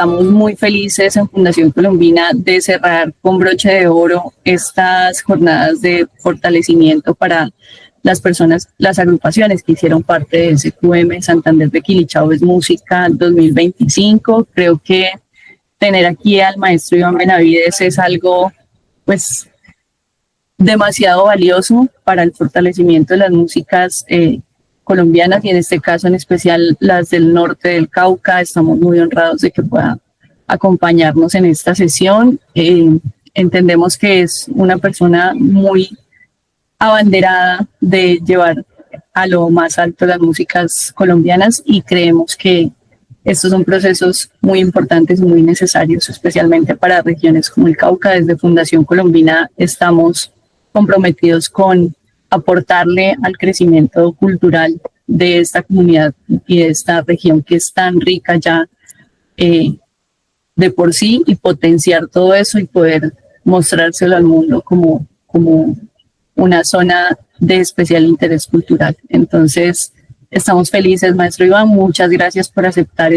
estamos muy felices en Fundación Colombina de cerrar con broche de oro estas jornadas de fortalecimiento para las personas, las agrupaciones que hicieron parte de SQM Santander de Quilichao es Música 2025. Creo que tener aquí al maestro Iván Benavides es algo pues demasiado valioso para el fortalecimiento de las músicas colombianas y en este caso en especial las del norte del Cauca. Estamos muy honrados de que pueda acompañarnos en esta sesión. Entendemos que es una persona muy abanderada de llevar a lo más alto las músicas colombianas y creemos que estos son procesos muy importantes y muy necesarios, especialmente para regiones como el Cauca. Desde Fundación Colombina estamos comprometidos con aportarle al crecimiento cultural de esta comunidad y de esta región que es tan rica ya de por sí, y potenciar todo eso y poder mostrárselo al mundo como una zona de especial interés cultural. Entonces, estamos felices, maestro Iván. Muchas gracias por aceptar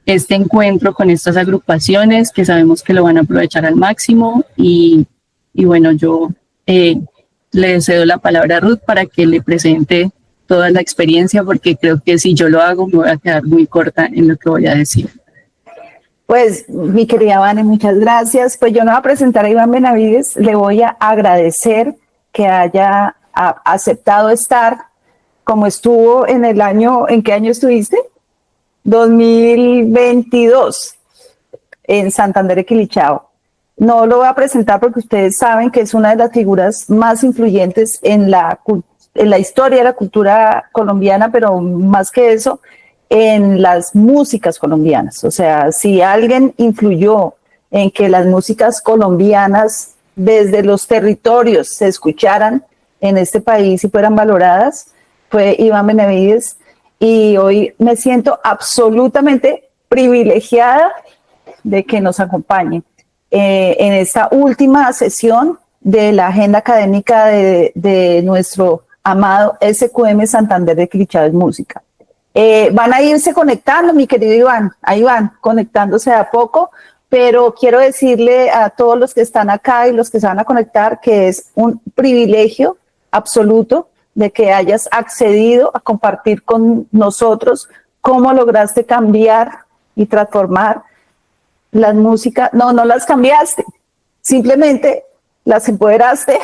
este encuentro con estas agrupaciones que sabemos que lo van a aprovechar al máximo. Y bueno, yo le cedo la palabra a Ruth para que le presente toda la experiencia, porque creo que si yo lo hago me voy a quedar muy corta en lo que voy a decir. Pues, mi querida Vane, muchas gracias. Pues yo no voy a presentar a Iván Benavides, le voy a agradecer que haya aceptado estar como estuvo en el año. ¿En qué año estuviste? 2022, en Santander de Quilichao. No lo voy a presentar porque ustedes saben que es una de las figuras más influyentes en la historia de la cultura colombiana, pero más que eso, en las músicas colombianas. O sea, si alguien influyó en que las músicas colombianas desde los territorios se escucharan en este país y fueran valoradas, fue Iván Benavides. Y hoy me siento absolutamente privilegiada de que nos acompañe en esta última sesión de la agenda académica de nuestro amado SQM Santander de Quilichao es Música. Van a irse conectando, mi querido Iván, ahí van conectándose de a poco, pero quiero decirle a todos los que están acá y los que se van a conectar que es un privilegio absoluto de que hayas accedido a compartir con nosotros cómo lograste cambiar y transformar las músicas. No las cambiaste, simplemente las empoderaste,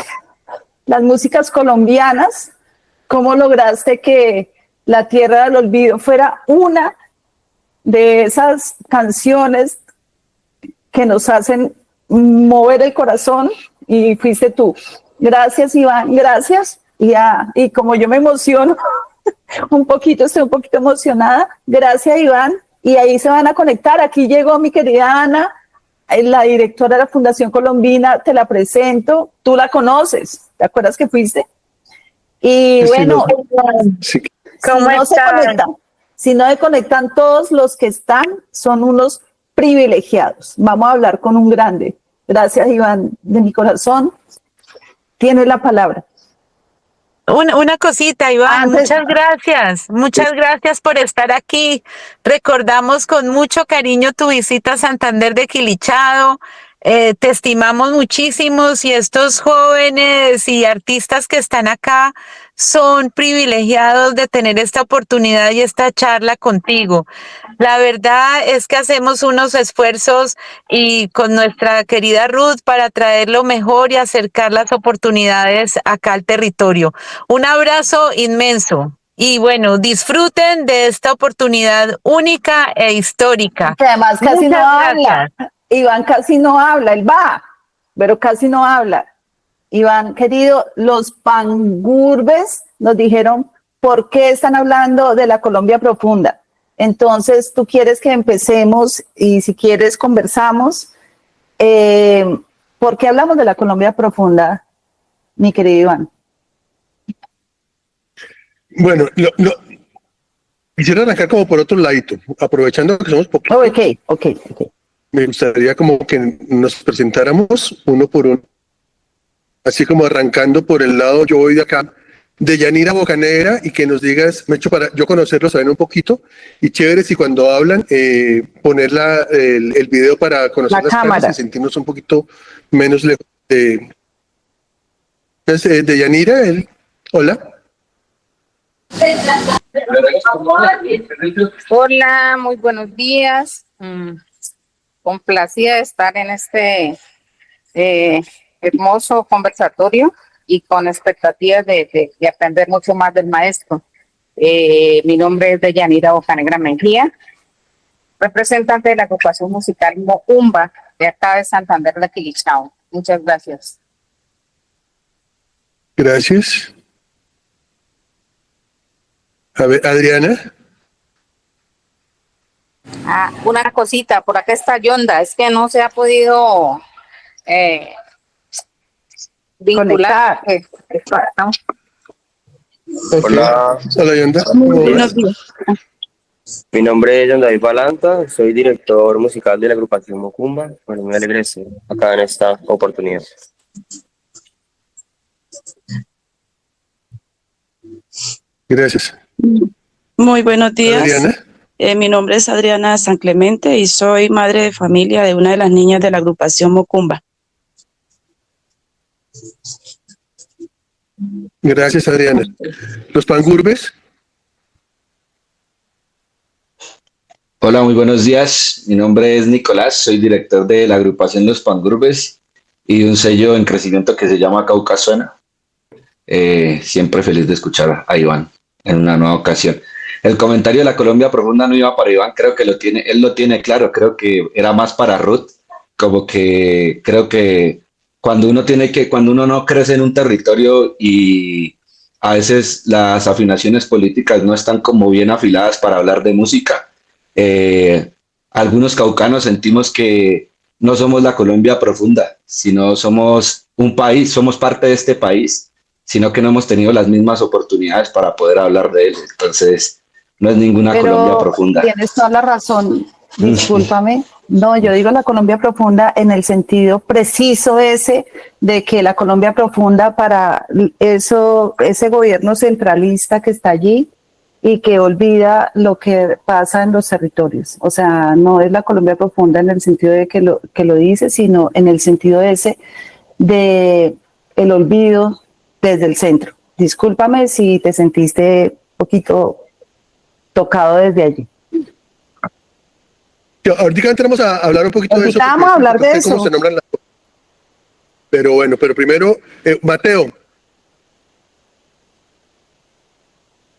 las músicas colombianas, cómo lograste que La Tierra del Olvido fuera una de esas canciones que nos hacen mover el corazón, y fuiste tú. Gracias, Iván, gracias. Y como yo me emociono un poquito, estoy un poquito emocionada. Gracias, Iván. Y ahí se van a conectar. Aquí llegó mi querida Ana, la directora de la Fundación Colombina. Te la presento. Tú la conoces. ¿Te acuerdas que fuiste? Y sí, bueno, sí. Si no se conectan todos los que están, son unos privilegiados. Vamos a hablar con un grande. Gracias, Iván, de mi corazón. Tienes la palabra. Una cosita, Iván, muchas gracias por estar aquí. Recordamos con mucho cariño tu visita a Santander de Quilichao. Te estimamos muchísimo, y estos jóvenes y artistas que están acá son privilegiados de tener esta oportunidad y esta charla contigo. La verdad es que hacemos unos esfuerzos y con nuestra querida Ruth para traer lo mejor y acercar las oportunidades acá al territorio. Un abrazo inmenso. Y bueno, disfruten de esta oportunidad única e histórica. Que además casi no habla. Iván casi no habla, él va, pero casi no habla. Iván, querido, los pangurbes nos dijeron por qué están hablando de la Colombia profunda. Entonces, tú quieres que empecemos y si quieres conversamos. ¿Por qué hablamos de la Colombia profunda, mi querido Iván? Bueno, quisiera arrancar como por otro ladito, aprovechando que somos poquitos. Ok. Me gustaría como que nos presentáramos uno por uno, así como arrancando por el lado, yo voy de acá, de Yanira Bocanegra y que nos digas, me hecho para yo conocerlos saben un poquito, y chévere si cuando hablan poner el video para conocer La las cámara. caras y sentirnos un poquito menos lejos de Yanira. Hola. Hola, muy buenos días. Complacida de estar en este hermoso conversatorio y con expectativas de aprender mucho más del maestro. Mi nombre es Deyanira Bocanegra Mejía, representante de la agrupación musical Mocumba de acá de Santander de Quilichao. Muchas gracias. Gracias. A ver, Adriana. Una cosita, por acá está Yonda, es que no se ha podido vincular. Hola, Hola, Yonda. Buenos días. mi nombre es John David Balanta, soy director musical de la agrupación Mocumba. Bueno, muy alegre de estar acá en esta oportunidad. Gracias. Muy buenos días. Adriana. Mi nombre es Adriana San Clemente y soy madre de familia de una de las niñas de la agrupación Mocumba. Gracias, Adriana. Los Pangurbes. Hola, muy buenos días. Mi nombre es Nicolás, soy director de la agrupación Los Pangurbes y de un sello en crecimiento que se llama Cauca Suena. Siempre feliz de escuchar a Iván en una nueva ocasión. El comentario de la Colombia profunda no iba para Iván, creo que él lo tiene claro, creo que era más para Ruth, como que creo que cuando uno no crece en un territorio y a veces las afinaciones políticas no están como bien afiladas para hablar de música, algunos caucanos sentimos que no somos la Colombia profunda, sino somos un país, somos parte de este país, sino que no hemos tenido las mismas oportunidades para poder hablar de él. Entonces, no es ninguna Colombia profunda. Tienes toda la razón, discúlpame. No, yo digo la Colombia profunda en el sentido preciso ese de que la Colombia profunda para ese gobierno centralista que está allí y que olvida lo que pasa en los territorios. O sea, no es la Colombia profunda en el sentido de que lo dice, sino en el sentido ese de el olvido desde el centro. Discúlpame si te sentiste un poquito tocado desde allí. Ahorita entramos a hablar un poquito de eso. Vamos a hablar de eso. Cómo se nombran pero bueno, pero primero, Mateo.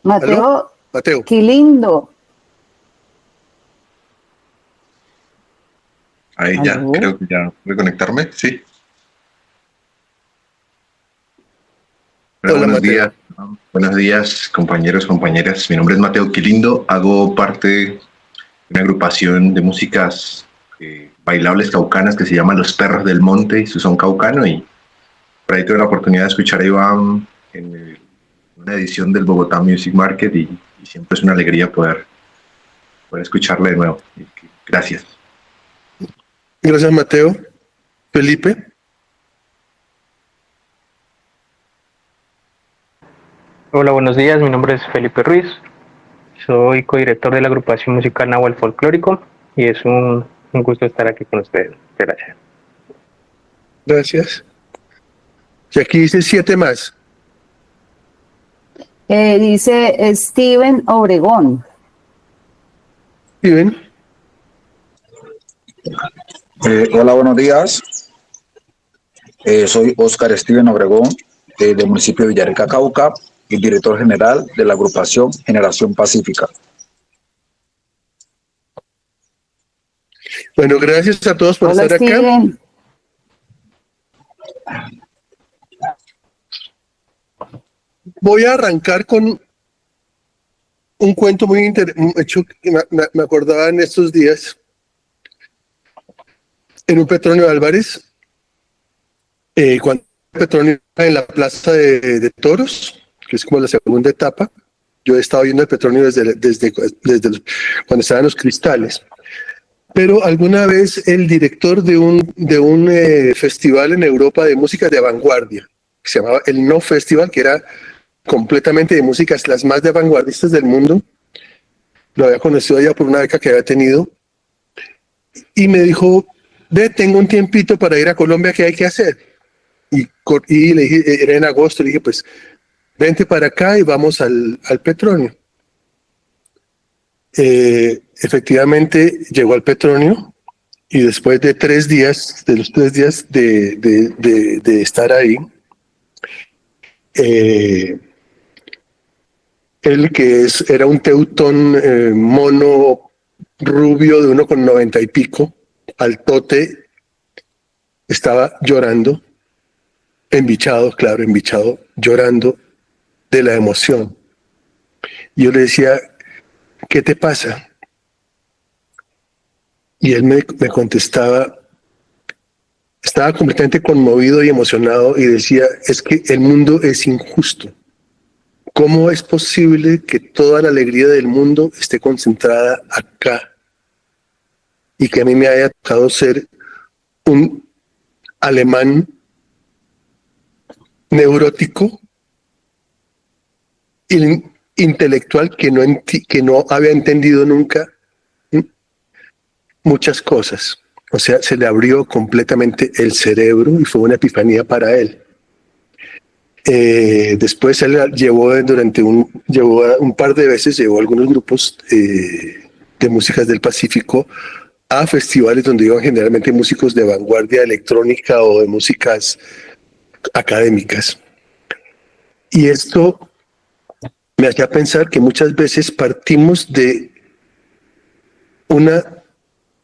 Mateo. Mateo. Qué lindo. Ahí ya, ¿Aló? creo que ya voy a conectarme, sí. Hola, Hola, buenos Mateo. días. Buenos días, compañeros, compañeras. Mi nombre es Mateo Quilindo, hago parte de una agrupación de músicas bailables caucanas que se llama Los Perros del Monte y su son caucano, y por ahí tuve la oportunidad de escuchar a Iván en una edición del Bogotá Music Market y siempre es una alegría poder escucharle de nuevo. Gracias. Gracias, Mateo. Felipe. Hola, buenos días. Mi nombre es Felipe Ruiz. Soy codirector de la agrupación musical Nahual Folclórico y es un gusto estar aquí con ustedes. Gracias. Gracias. Y aquí dice 7 más. Dice Steven Obregón. Steven. Hola, buenos días. Soy Óscar Steven Obregón, del municipio de Villarrica, Cauca, y director general de la agrupación Generación Pacífica. Bueno, gracias a todos por Hola, estar acá. Steven. Voy a arrancar con un cuento muy interesante, que me acordaba en estos días, en un Petronio Álvarez, cuando Petronio estaba en la plaza de toros, que es como la segunda etapa. Yo he estado viendo el Petronio desde cuando estaban los cristales. Pero alguna vez el director de un festival en Europa de música de vanguardia, que se llamaba el No Festival, que era completamente de músicas las más de vanguardistas del mundo. Lo había conocido ya por una beca que había tenido. Y me dijo, ve, tengo un tiempito para ir a Colombia, ¿qué hay que hacer? Y le dije, era en agosto, le dije, pues, vente para acá y vamos al Petronio. Efectivamente, llegó al Petronio y después de 3 días, de los 3 días de estar ahí, él que era un teutón mono rubio de 1,90 y pico, altote, estaba llorando, embichado, llorando de la emoción. Y yo le decía, ¿qué te pasa? Y él me contestaba, estaba completamente conmovido y emocionado y decía, es que el mundo es injusto. ¿Cómo es posible que toda la alegría del mundo esté concentrada acá? Y que a mí me haya tocado ser un alemán neurótico, intelectual, que no había entendido nunca muchas cosas. O sea, se le abrió completamente el cerebro y fue una epifanía para él. Después él llevó un par de veces, llevó algunos grupos de músicas del Pacífico a festivales donde iban generalmente músicos de vanguardia electrónica o de músicas académicas. Y esto me hacía pensar que muchas veces partimos de una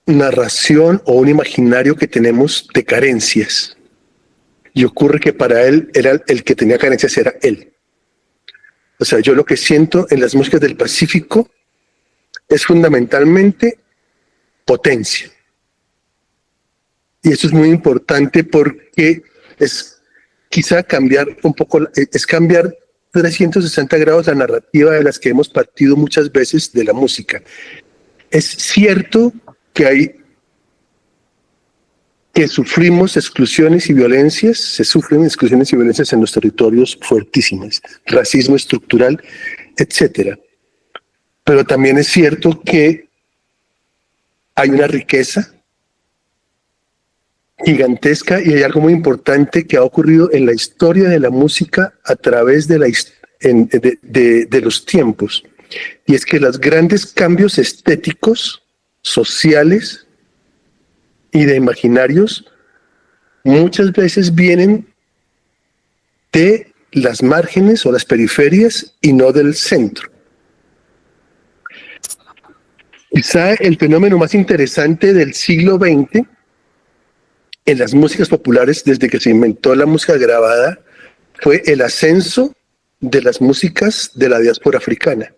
narración o un imaginario que tenemos de carencias. Y ocurre que para él era el que tenía carencias, era él. O sea, yo lo que siento en las músicas del Pacífico es fundamentalmente potencia. Y eso es muy importante porque es quizá cambiar un poco, es cambiar 360 grados la narrativa de las que hemos partido muchas veces de la música. Es cierto que sufrimos exclusiones y violencias, se sufren exclusiones y violencias en los territorios fuertísimas, racismo estructural, etcétera. Pero también es cierto que hay una riqueza gigantesca y hay algo muy importante que ha ocurrido en la historia de la música a través de los tiempos. Y es que los grandes cambios estéticos, sociales y de imaginarios muchas veces vienen de las márgenes o las periferias y no del centro. Quizá el fenómeno más interesante del siglo XX en las músicas populares, desde que se inventó la música grabada, fue el ascenso de las músicas de la diáspora africana,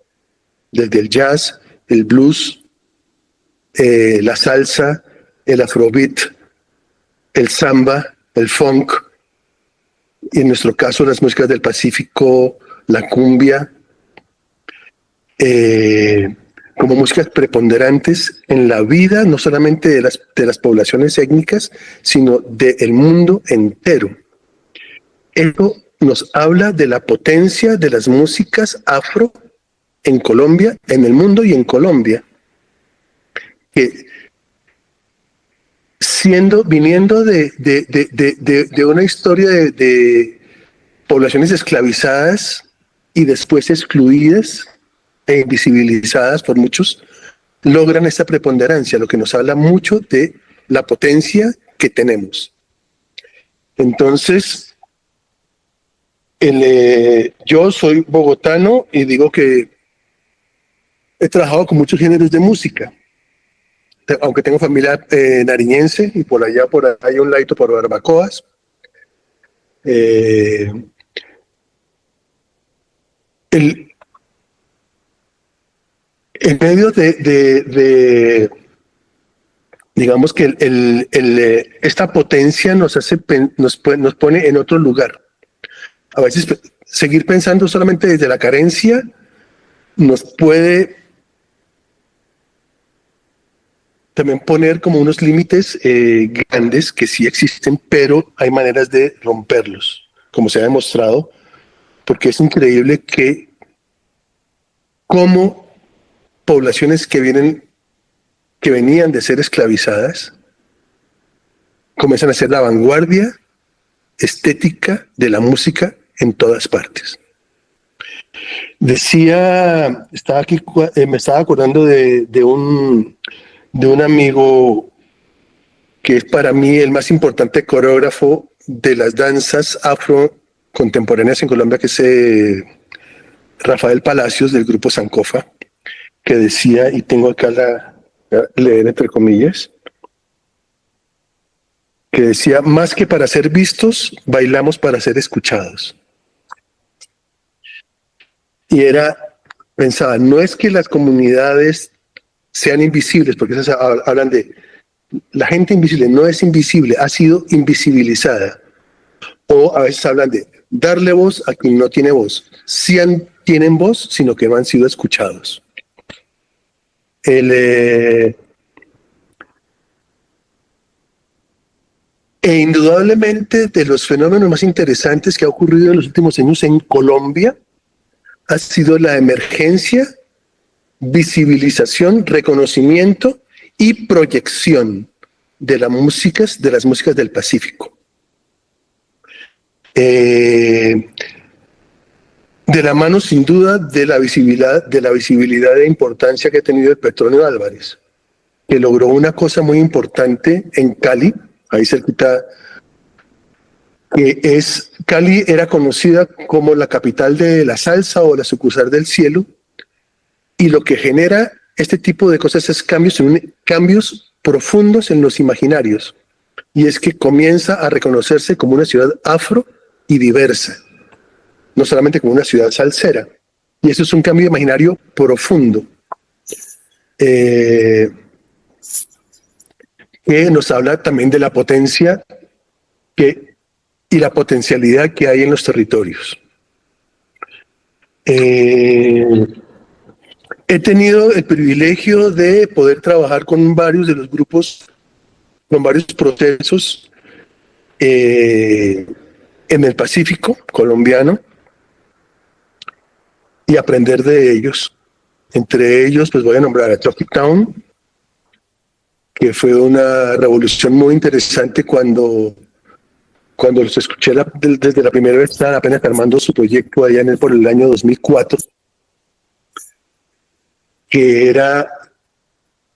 desde el jazz, el blues, la salsa, el afrobeat, el samba, el funk, y en nuestro caso las músicas del Pacífico, la cumbia, como músicas preponderantes en la vida, no solamente de las poblaciones étnicas, sino del mundo entero. Esto nos habla de la potencia de las músicas afro en Colombia, en el mundo y en Colombia, que viniendo de una historia de poblaciones esclavizadas y después excluidas e invisibilizadas por muchos, logran esta preponderancia, lo que nos habla mucho de la potencia que tenemos. Entonces, yo soy bogotano y digo que he trabajado con muchos géneros de música, aunque tengo familia nariñense y por allá hay un ladito por Barbacoas. En medio digamos que esta potencia nos pone en otro lugar. A veces seguir pensando solamente desde la carencia nos puede también poner como unos límites grandes que sí existen, pero hay maneras de romperlos, como se ha demostrado porque es increíble que cómo poblaciones que venían de ser esclavizadas comienzan a ser la vanguardia estética de la música en todas partes. Decía, me estaba acordando de un amigo que es para mí el más importante coreógrafo de las danzas afro contemporáneas en Colombia, que es Rafael Palacios, del grupo Sankofa, que decía, y tengo acá leer entre comillas, que decía: más que para ser vistos, bailamos para ser escuchados. Y pensaba, no es que las comunidades sean invisibles, porque esas hablan de la gente invisible, no es invisible, ha sido invisibilizada. O a veces hablan de darle voz a quien no tiene voz. Sí tienen voz, sino que no han sido escuchados. E indudablemente de los fenómenos más interesantes que ha ocurrido en los últimos años en Colombia ha sido la emergencia, visibilización, reconocimiento y proyección de las músicas del Pacífico. De la mano, sin duda, de la visibilidad e importancia que ha tenido el Petronio Álvarez, que logró una cosa muy importante en Cali, ahí cerquita, Cali era conocida como la capital de la salsa o la sucursal del cielo, y lo que genera este tipo de cosas es cambios profundos en los imaginarios, y es que comienza a reconocerse como una ciudad afro y diversa, no solamente como una ciudad salsera, y eso es un cambio imaginario profundo, que nos habla también de la potencia y la potencialidad que hay en los territorios. He tenido el privilegio de poder trabajar con varios de los grupos, con varios procesos en el Pacífico colombiano y aprender de ellos. Entre ellos, pues voy a nombrar a Chucky Town, que fue una revolución muy interesante cuando los escuché desde la primera vez. Estaban apenas armando su proyecto allá por el año 2004,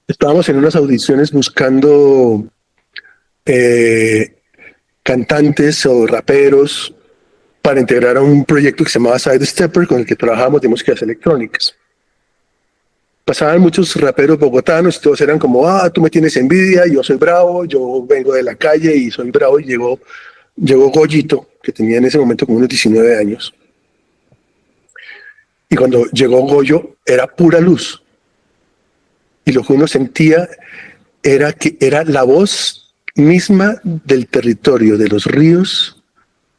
estábamos en unas audiciones buscando cantantes o raperos para integrar a un proyecto que se llamaba Side Stepper, con el que trabajábamos de músicas electrónicas. Pasaban muchos raperos bogotanos y todos eran como: tú me tienes envidia, yo soy bravo, yo vengo de la calle y soy bravo. Y llegó Goyito, que tenía en ese momento como unos 19 años. Y cuando llegó Goyo, era pura luz. Y lo que uno sentía era que era la voz misma del territorio, de los ríos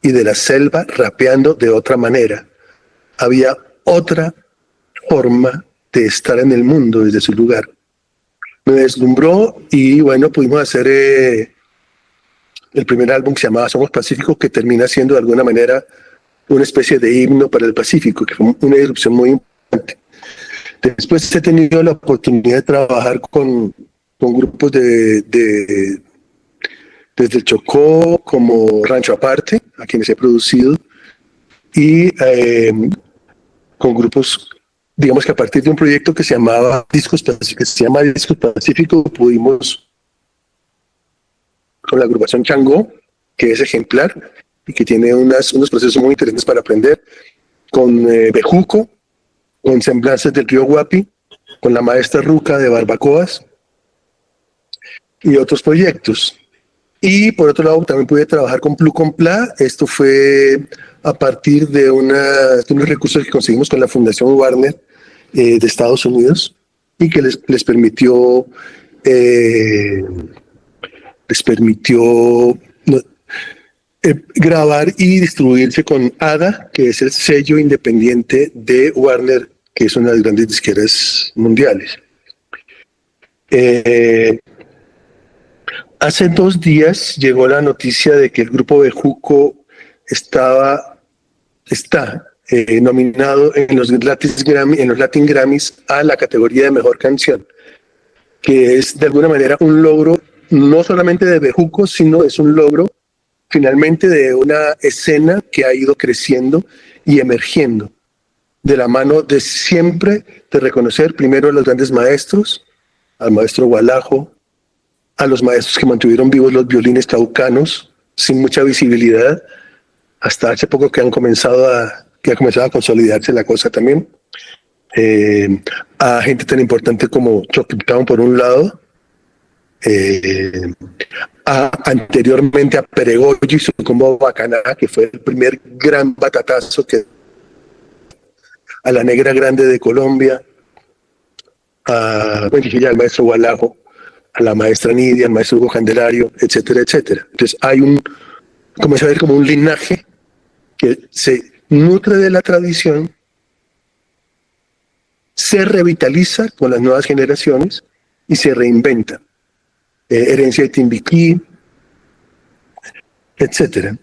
y de la selva, rapeando de otra manera. Había otra forma de estar en el mundo desde su lugar. Me deslumbró y bueno, pudimos hacer el primer álbum que se llamaba Somos Pacífico, que termina siendo de alguna manera una especie de himno para el Pacífico, que fue una irrupción muy importante. Después he tenido la oportunidad de trabajar con grupos desde el Chocó, como Rancho Aparte, a quienes he producido, y con grupos, digamos que a partir de un proyecto que se llama Discos Pacífico, pudimos, con la agrupación Changó, que es ejemplar y que tiene unos procesos muy interesantes para aprender, con Bejuco, con Semblanzas del Río Guapi, con la maestra Ruca de Barbacoas y otros proyectos. Y por otro lado también pude trabajar con Plu con Pla. Esto fue a partir de unos recursos que conseguimos con la Fundación Warner de Estados Unidos, y que les permitió grabar y distribuirse con ADA, que es el sello independiente de Warner, que es una de las grandes disqueras mundiales. Hace 2 días llegó la noticia de que el grupo Bejuco está nominado en los Latin Grammys a la categoría de mejor canción, que es de alguna manera un logro no solamente de Bejuco, sino es un logro finalmente de una escena que ha ido creciendo y emergiendo de la mano de siempre de reconocer primero a los grandes maestros, al maestro Gualajo, a los maestros que mantuvieron vivos los violines caucanos sin mucha visibilidad, hasta hace poco que ha comenzado a consolidarse la cosa también, a gente tan importante como Choctaw por un lado, anteriormente a Peregoyo y su combo Bacaná, que fue el primer gran batatazo a la Negra Grande de Colombia, al maestro Gualajo, a la maestra Nidia, al maestro Hugo Candelario, etcétera, etcétera. Entonces comienza a ver como un linaje que se nutre de la tradición, se revitaliza con las nuevas generaciones y se reinventa. Herencia de Timbiquí, etcétera.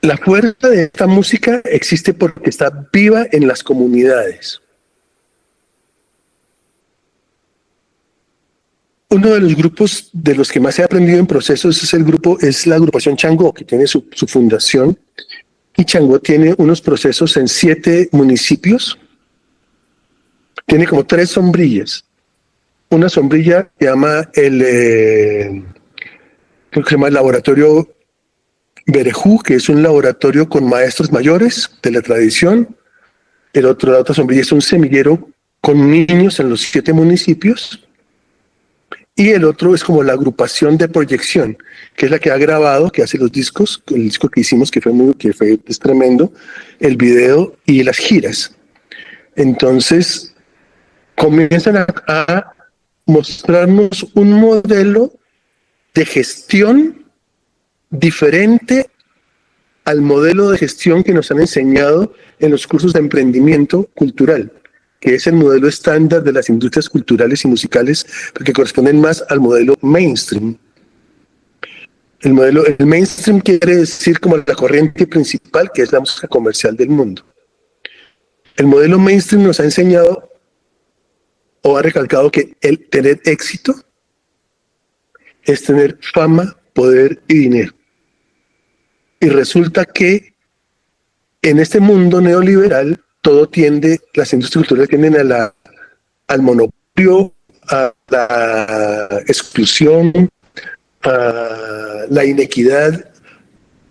La fuerza de esta música existe porque está viva en las comunidades. Uno de los grupos de los que más he aprendido en procesos es la agrupación Changó, que tiene su fundación. Y Changó tiene unos procesos en 7 municipios. Tiene como 3 sombrillas. Una sombrilla se llama el Laboratorio Berejú, que es un laboratorio con maestros mayores de la tradición. La otra sombrilla es un semillero con niños en los 7 municipios. Y el otro es como la agrupación de proyección, que es la que ha grabado, que hace los discos, el disco que hicimos, que es tremendo, el video y las giras. Entonces, comienzan a mostrarnos un modelo de gestión diferente al modelo de gestión que nos han enseñado en los cursos de emprendimiento cultural, que es el modelo estándar de las industrias culturales y musicales, porque corresponden más al modelo mainstream. El mainstream quiere decir como la corriente principal, que es la música comercial del mundo. El modelo mainstream nos ha enseñado o ha recalcado que el tener éxito es tener fama, poder y dinero. Y resulta que en este mundo neoliberal todo tiende, las industrias culturales tienden al monopolio, a la exclusión, a la inequidad,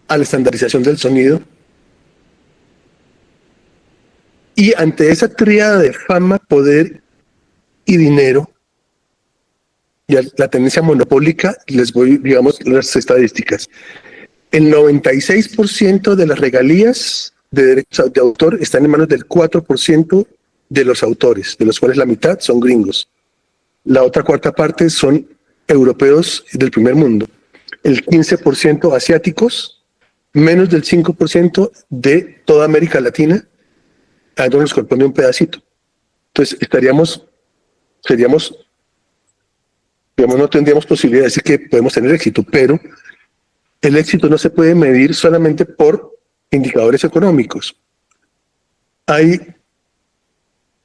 a la estandarización del sonido. Y ante esa tríada de fama, poder y dinero, y a la tendencia monopólica, les voy, digamos, las estadísticas. El 96% de las regalías de derechos de autor están en manos del 4% de los autores, de los cuales la mitad son gringos. La otra cuarta parte son europeos del primer mundo. El 15% asiáticos, menos del 5% de toda América Latina, a donde nos corresponde un pedacito. Entonces no tendríamos posibilidad de decir que podemos tener éxito, pero el éxito no se puede medir solamente por indicadores económicos. Hay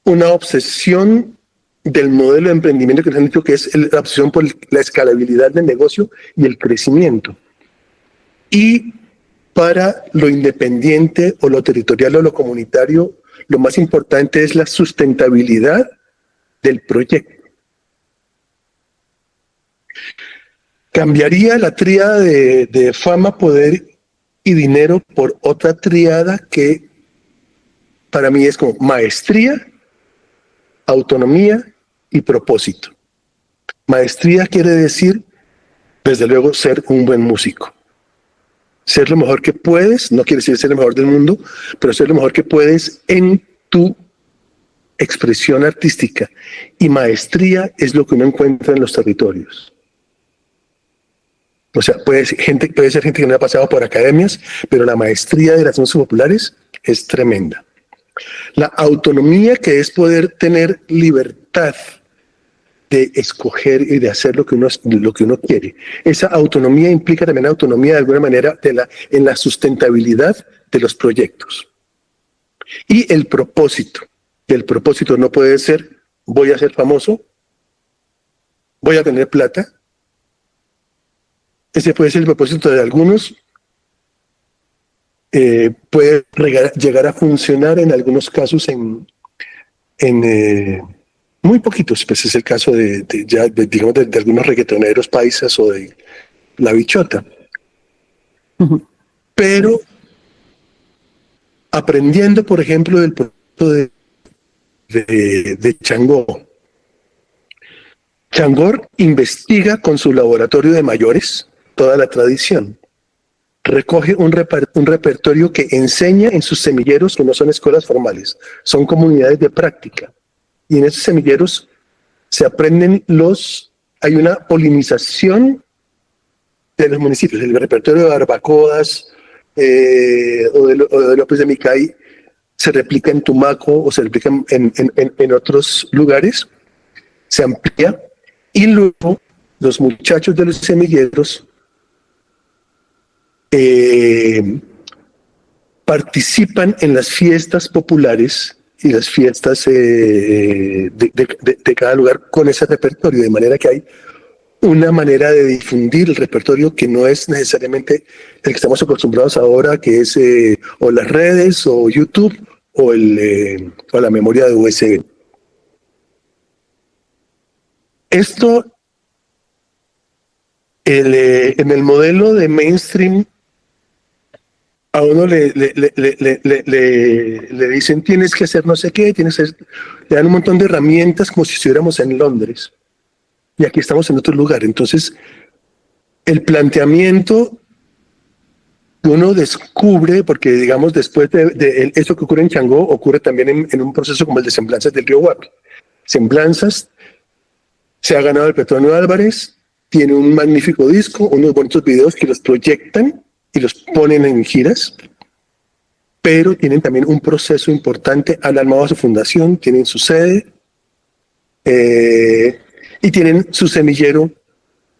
una obsesión del modelo de emprendimiento que les han dicho que es la obsesión por la escalabilidad del negocio y el crecimiento. Y para lo independiente o lo territorial o lo comunitario, lo más importante es la sustentabilidad del proyecto. Cambiaría la tríada de fama, poder y dinero por otra tríada que para mí es como maestría, autonomía y propósito. Maestría quiere decir, desde luego, ser un buen músico. Ser lo mejor que puedes, no quiere decir ser el mejor del mundo, pero ser lo mejor que puedes en tu expresión artística. Y maestría es lo que uno encuentra en los territorios. O sea, puede ser gente que no ha pasado por academias, pero la maestría de las músicas populares es tremenda. La autonomía, que es poder tener libertad de escoger y de hacer lo que uno quiere. Esa autonomía implica también autonomía de alguna manera en la sustentabilidad de los proyectos. Y el propósito no puede ser voy a ser famoso, voy a tener plata. Ese puede ser el propósito de algunos. Puede llegar a funcionar en algunos casos en muy poquitos, pues es el caso de algunos reggaetoneros paisas o de La Bichota. Pero aprendiendo, por ejemplo, del proyecto de Changó. Changor investiga con su laboratorio de mayores toda la tradición. Recoge un repertorio que enseña en sus semilleros, que no son escuelas formales, son comunidades de práctica. Y en esos semilleros se aprenden hay una polinización de los municipios. El repertorio de Barbacoas o de López de Micay se replica en Tumaco o se replica en otros lugares, se amplía, y luego los muchachos de los semilleros participan en las fiestas populares y las fiestas de cada lugar con ese repertorio, de manera que hay una manera de difundir el repertorio que no es necesariamente el que estamos acostumbrados ahora, que es o las redes o YouTube o la memoria de USB. Esto en el modelo de mainstream a uno le dicen tienes que hacer no sé qué, le dan un montón de herramientas como si estuviéramos en Londres. Y aquí estamos en otro lugar. Entonces, el planteamiento que uno descubre, porque digamos después de esto que ocurre en Changó, ocurre también en un proceso como el de Semblanzas del Río Guapi. Semblanzas se ha ganado el Petronio Álvarez, tiene un magnífico disco, unos bonitos videos que los proyectan y los ponen en giras, pero tienen también un proceso importante. Han armado su fundación, tienen su sede y tienen su semillero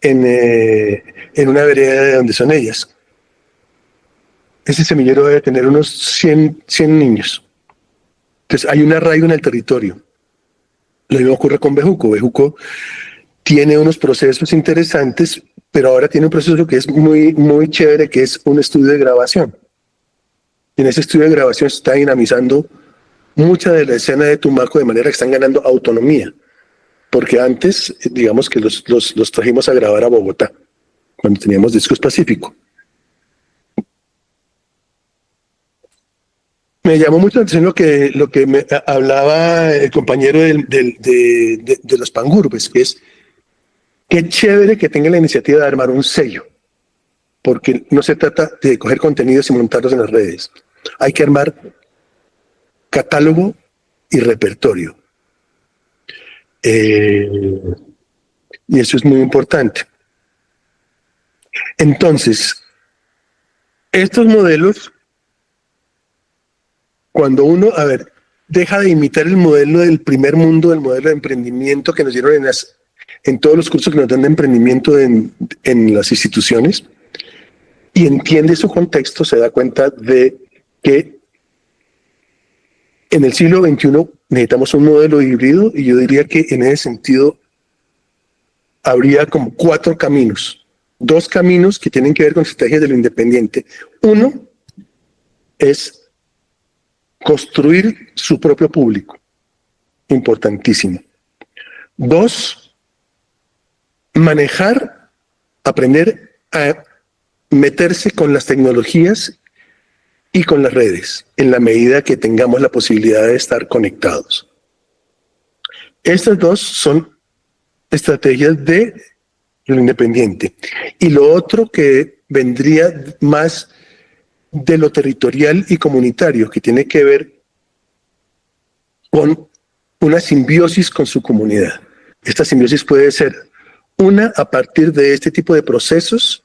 en una vereda de donde son ellas. Ese semillero debe tener unos 100 niños. Entonces hay un arraigo en el territorio. Lo mismo ocurre con Bejuco. Bejuco tiene unos procesos interesantes, pero ahora tiene un proceso que es muy, muy chévere, que es un estudio de grabación. Y en ese estudio de grabación se está dinamizando mucha de la escena de Tumaco, de manera que están ganando autonomía. Porque antes, digamos que los trajimos a grabar a Bogotá, cuando teníamos Discos Pacífico. Me llamó mucho la atención lo que me hablaba el compañero de los Pangurbes, que es qué chévere que tenga la iniciativa de armar un sello, porque no se trata de coger contenidos y montarlos en las redes. Hay que armar catálogo y repertorio. Y eso es muy importante. Entonces, estos modelos, cuando uno, deja de imitar el modelo del primer mundo, el modelo de emprendimiento que nos dieron en todos los cursos que nos dan de emprendimiento en las instituciones, y entiende su contexto, se da cuenta de que en el siglo XXI necesitamos un modelo híbrido, y yo diría que en ese sentido habría como 4 caminos. 2 caminos que tienen que ver con estrategias de lo independiente. Uno es construir su propio público, importantísimo. 2, aprender a meterse con las tecnologías y con las redes, en la medida que tengamos la posibilidad de estar conectados. Estas 2 son estrategias de lo independiente. Y lo otro que vendría más de lo territorial y comunitario, que tiene que ver con una simbiosis con su comunidad. Esta simbiosis puede ser una a partir de este tipo de procesos,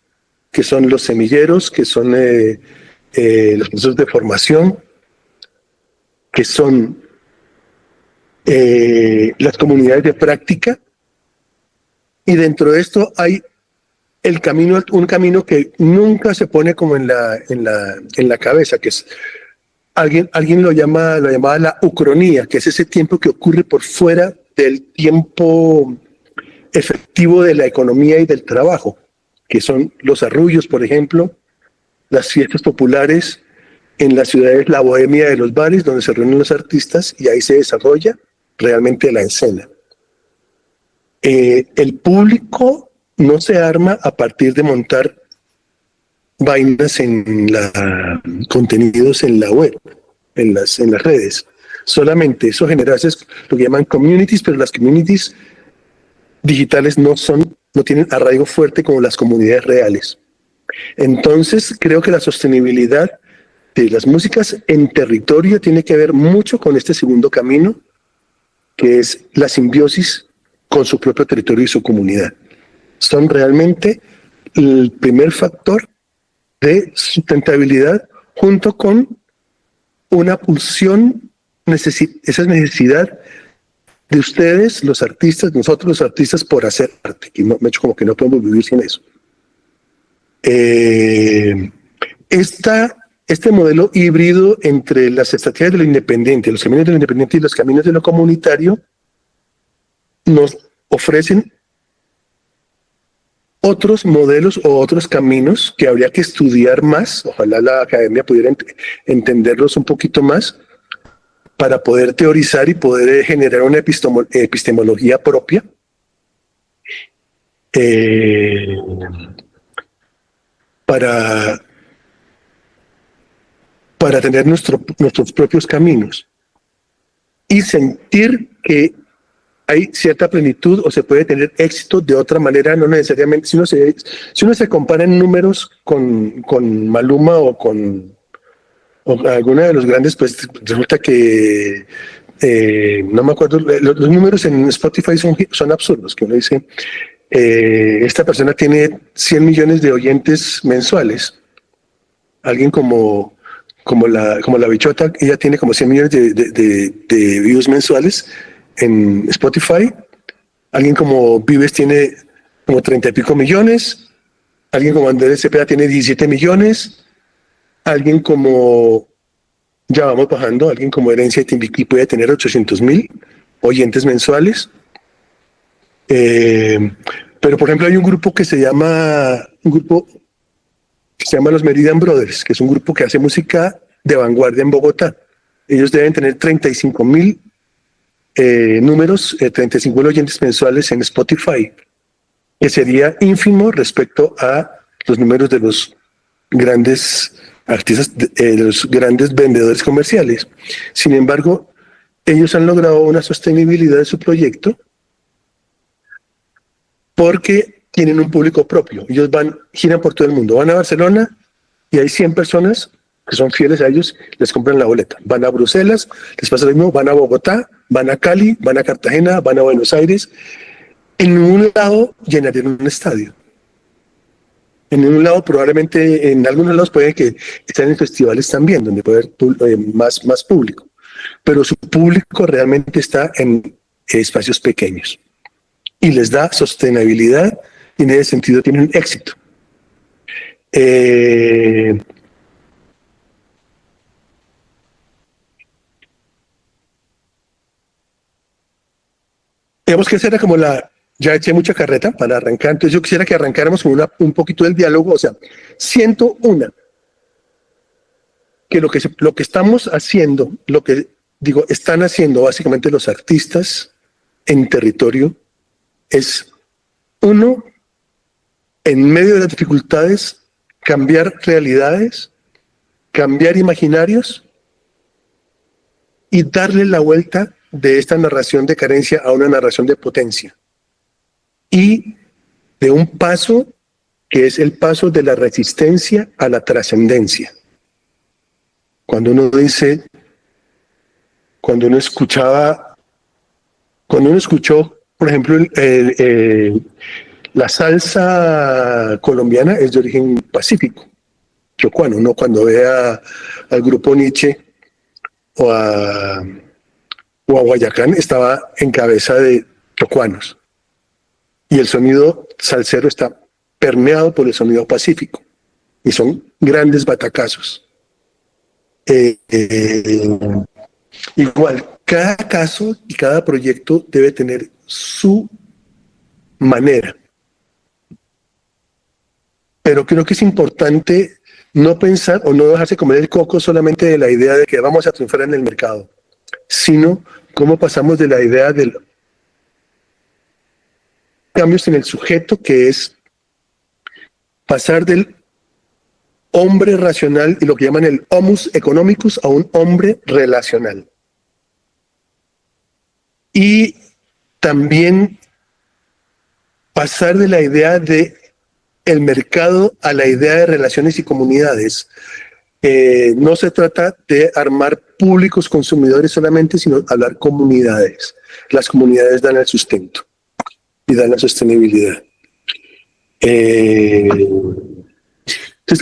que son los semilleros, que son los procesos de formación, que son las comunidades de práctica, Y dentro de esto hay el camino, un camino que nunca se pone como en la cabeza, que es alguien lo llamaba la ucronía, que es ese tiempo que ocurre por fuera del tiempo efectivo de la economía y del trabajo, que son los arrullos, por ejemplo, las fiestas populares en las ciudades, la bohemia de los bares, donde se reúnen los artistas y ahí se desarrolla realmente la escena. El público no se arma a partir de montar vainas contenidos en la web, en las redes. Solamente eso genera lo que llaman communities, pero las communities digitales no tienen arraigo fuerte como las comunidades reales. Entonces, creo que la sostenibilidad de las músicas en territorio tiene que ver mucho con este segundo camino, que es la simbiosis con su propio territorio y su comunidad. Son realmente el primer factor de sustentabilidad, junto con una pulsión, esa necesidad de ustedes, los artistas, nosotros los artistas, por hacer arte, que me he hecho como que no podemos vivir sin eso. Este modelo híbrido entre las estrategias de lo independiente, los caminos de lo independiente y los caminos de lo comunitario, nos ofrecen otros modelos o otros caminos que habría que estudiar más. Ojalá la academia pudiera entenderlos un poquito más para poder teorizar y poder generar una epistemología propia. Para tener nuestros propios caminos y sentir que hay cierta plenitud o se puede tener éxito de otra manera, no necesariamente. Si uno se compara en números con Maluma o con alguna de los grandes, pues resulta que no me acuerdo, los números en Spotify son absurdos, que uno dice, esta persona tiene 100 millones de oyentes mensuales. Alguien como la Bichota, ella tiene como 100 millones de views mensuales en Spotify. Alguien como Vives tiene como 30 y pico millones. Alguien como Andrés Cepeda tiene 17 millones. Alguien como, ya vamos bajando, alguien como Herencia y Timbiquí puede tener 800,000 oyentes mensuales. Pero por ejemplo hay un grupo que se llama los Meridian Brothers, que es un grupo que hace música de vanguardia en Bogotá. Ellos deben tener 35,000 números, 35,000 oyentes mensuales en Spotify, que sería ínfimo respecto a los números de los grandes artistas, de los grandes vendedores comerciales. Sin embargo, ellos han logrado una sostenibilidad de su proyecto porque tienen un público propio. Ellos giran por todo el mundo. Van a Barcelona y hay 100 personas que son fieles a ellos, les compran la boleta. Van a Bruselas, les pasa lo mismo, van a Bogotá, van a Cali, van a Cartagena, van a Buenos Aires. En un lado llenarían un estadio. En un lado probablemente, en algunos lados puede que estén en festivales también, donde puede haber más público. Pero su público realmente está en espacios pequeños. Y les da sostenibilidad y en ese sentido tienen éxito. Digamos que esa era como ya eché mucha carreta para arrancar, entonces yo quisiera que arrancáramos con un poquito del diálogo. O sea, siento que lo que estamos haciendo, están haciendo básicamente los artistas en territorio, es uno, en medio de las dificultades, cambiar realidades, cambiar imaginarios y darle la vuelta de esta narración de carencia a una narración de potencia. Y de un paso que es el paso de la resistencia a la trascendencia. Cuando uno escuchó, por ejemplo, la salsa colombiana es de origen pacífico, chocuano, ¿no? Cuando ve al grupo Nietzsche o a Guayacán, estaba en cabeza de chocuanos. y el sonido salsero está permeado por el sonido pacífico, y son grandes batacazos. Igual, cada caso y cada proyecto debe tener su manera. Pero creo que es importante no pensar o no dejarse comer el coco solamente de la idea de que vamos a triunfar en el mercado, sino cómo pasamos de la idea del cambios en el sujeto, que es pasar del hombre racional y lo que llaman el homus economicus a un hombre relacional. Y también pasar de la idea de el mercado a la idea de relaciones y comunidades. No se trata de armar públicos consumidores solamente, sino hablar comunidades. Las comunidades dan el sustento y dan la sostenibilidad. Entonces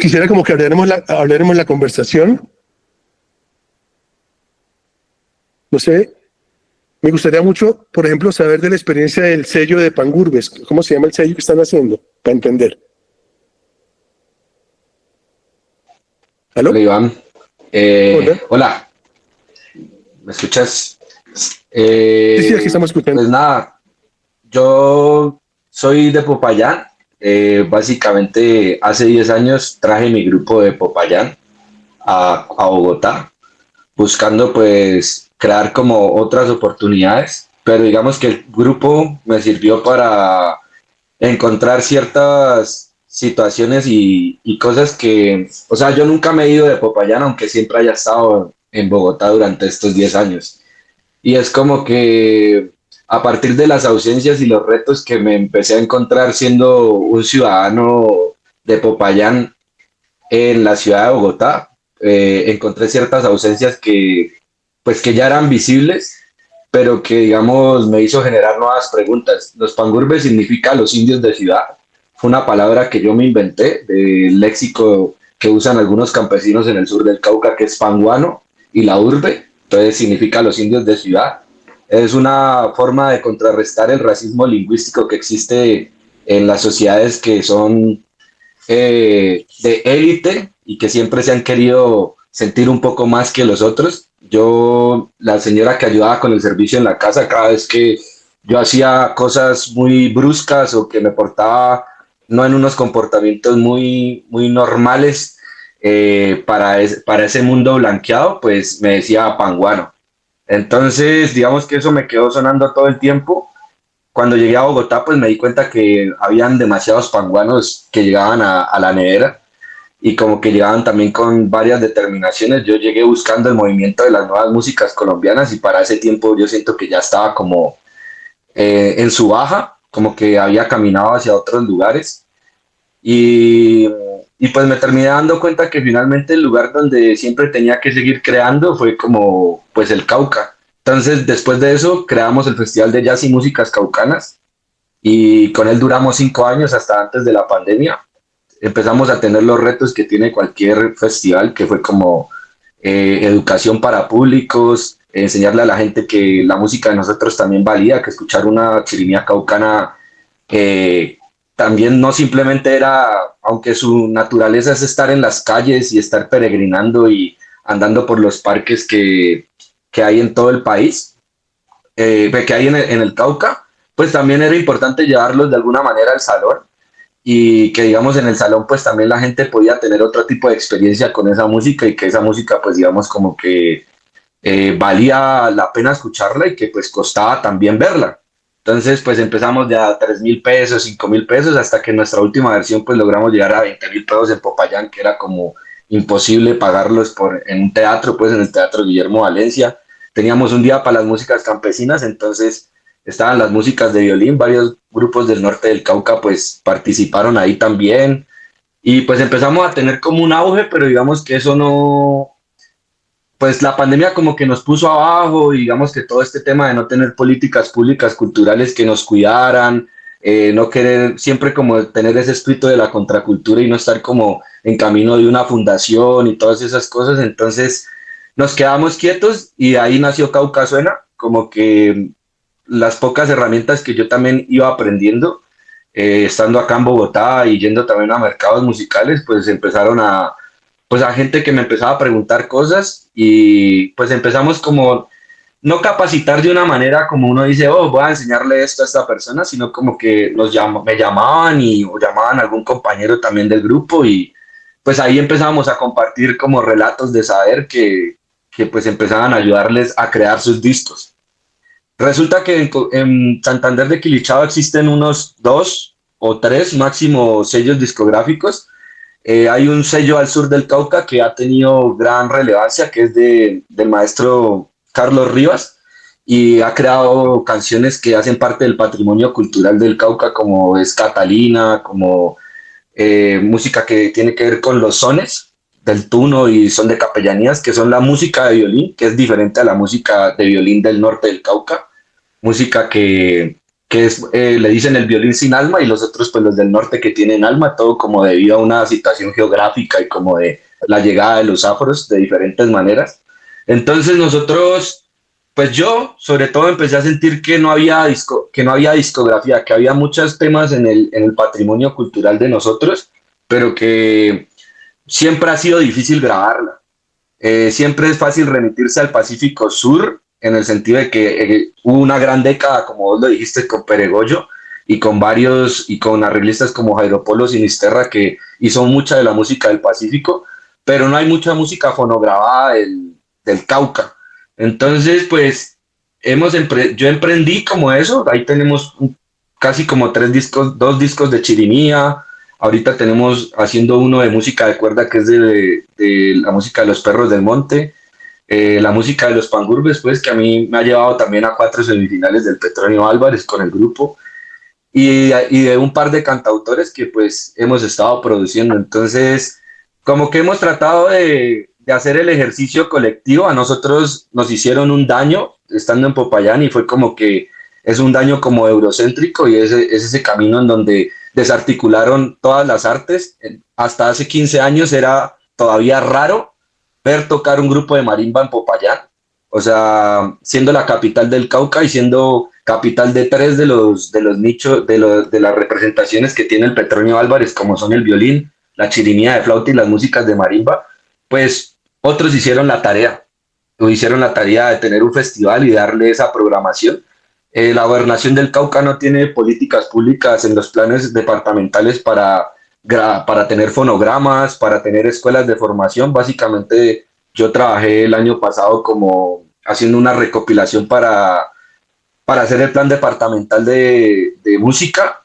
quisiera como que hablaremos la conversación. No sé, me gustaría mucho, por ejemplo, saber de la experiencia del sello de Pangurbes. ¿Cómo se llama el sello que están haciendo? Para entender. ¿Aló? Hola, Iván. Hola. Hola. ¿Me escuchas? Sí, aquí estamos escuchando. Pues nada, yo soy de Popayán. Básicamente hace 10 años traje mi grupo de Popayán a Bogotá, buscando pues crear como otras oportunidades, pero digamos que el grupo me sirvió para encontrar ciertas situaciones y cosas que, o sea, yo nunca me he ido de Popayán, aunque siempre haya estado en Bogotá durante estos 10 años. Y es como que a partir de las ausencias y los retos que me empecé a encontrar siendo un ciudadano de Popayán en la ciudad de Bogotá, encontré ciertas ausencias que ya eran visibles, pero que, digamos, me hizo generar nuevas preguntas. Los pangurbes significa los indios de ciudad. Fue una palabra que yo me inventé del léxico que usan algunos campesinos en el sur del Cauca, que es panguano, y la urbe, entonces significa los indios de ciudad. Es una forma de contrarrestar el racismo lingüístico que existe en las sociedades que son de élite y que siempre se han querido sentir un poco más que los otros. Yo, la señora que ayudaba con el servicio en la casa, cada vez que yo hacía cosas muy bruscas o que me portaba no en unos comportamientos muy normales para ese mundo blanqueado, pues me decía panguano. Entonces, digamos que eso me quedó sonando todo el tiempo. Cuando llegué a Bogotá, pues me di cuenta que habían demasiados panguanos que llegaban a la nevera y como que llegaban también con varias determinaciones. Yo llegué buscando el movimiento de las nuevas músicas colombianas y para ese tiempo yo siento que ya estaba como en su baja, como que había caminado hacia otros lugares y pues me terminé dando cuenta que finalmente el lugar donde siempre tenía que seguir creando fue como pues el Cauca. Entonces después de eso creamos el Festival de Jazz y Músicas Caucanas y con él duramos 5 años hasta antes de la pandemia. Empezamos a tener los retos que tiene cualquier festival, que fue como educación para públicos, enseñarle a la gente que la música de nosotros también valía, que escuchar una chirimía caucana también no simplemente era, aunque su naturaleza es estar en las calles y estar peregrinando y andando por los parques que hay en todo el país, que hay en el Cauca, pues también era importante llevarlos de alguna manera al salón y que digamos en el salón pues también la gente podía tener otro tipo de experiencia con esa música y que esa música pues digamos como que valía la pena escucharla y que pues costaba también verla. Entonces, pues empezamos ya a 3,000 pesos, 5,000 pesos, hasta que en nuestra última versión, pues logramos llegar a 20,000 pesos en Popayán, que era como imposible pagarlos en un teatro, pues en el Teatro Guillermo Valencia. Teníamos un día para las músicas campesinas, entonces estaban las músicas de violín, varios grupos del norte del Cauca, pues participaron ahí también. Y pues empezamos a tener como un auge, pero digamos que eso no... Pues la pandemia como que nos puso abajo y digamos que todo este tema de no tener políticas públicas culturales que nos cuidaran, no querer siempre como tener ese espíritu de la contracultura y no estar como en camino de una fundación y todas esas cosas, entonces nos quedamos quietos y ahí nació Cauca Suena, como que las pocas herramientas que yo también iba aprendiendo estando acá en Bogotá y yendo también a mercados musicales, pues empezaron a gente que me empezaba a preguntar cosas y pues empezamos como no capacitar de una manera como uno dice, oh, voy a enseñarle esto a esta persona, sino como que me llamaban o llamaban a algún compañero también del grupo y pues ahí empezamos a compartir como relatos de saber que pues empezaban a ayudarles a crear sus discos. Resulta que en Santander de Quilichao existen unos 2 o 3 máximo sellos discográficos. Hay un sello al sur del Cauca que ha tenido gran relevancia, que es del maestro Carlos Rivas, y ha creado canciones que hacen parte del patrimonio cultural del Cauca, como es Catalina, como música que tiene que ver con los sones del tuno y son de capellanías, que son la música de violín, que es diferente a la música de violín del norte del Cauca, música que es, le dicen el violín sin alma, y los otros pues los del norte que tienen alma, todo como debido a una situación geográfica y como de la llegada de los afros de diferentes maneras. Entonces nosotros, pues yo sobre todo empecé a sentir que no había discografía, que había muchos temas en el patrimonio cultural de nosotros, pero que siempre ha sido difícil grabarla. Siempre es fácil remitirse al Pacífico Sur, en el sentido de que hubo una gran década, como vos lo dijiste, con Peregollo y con arreglistas como Jairo Polo Sinisterra, que hizo mucha de la música del Pacífico, pero no hay mucha música fonograbada del Cauca. Entonces, pues, yo emprendí como eso. Ahí tenemos casi como 2 discos de chirimía. Ahorita tenemos haciendo uno de música de cuerda, que es de la música de los Perros del Monte. La música de los Pangurbes, pues, que a mí me ha llevado también a 4 semifinales del Petronio Álvarez con el grupo, y de un par de cantautores que pues hemos estado produciendo. Entonces, como que hemos tratado de hacer el ejercicio colectivo. A nosotros nos hicieron un daño estando en Popayán, y fue como que es un daño como eurocéntrico, y es ese camino en donde desarticularon todas las artes. Hasta hace 15 años era todavía raro ver tocar un grupo de marimba en Popayán, o sea, siendo la capital del Cauca y siendo capital de 3 de los nichos, de las representaciones que tiene el Petronio Álvarez, como son el violín, la chirimía de flauta y las músicas de marimba. Pues otros hicieron la tarea de tener un festival y darle esa programación. La Gobernación del Cauca no tiene políticas públicas en los planes departamentales para tener fonogramas, para tener escuelas de formación. Básicamente yo trabajé el año pasado como haciendo una recopilación para hacer el plan departamental de música.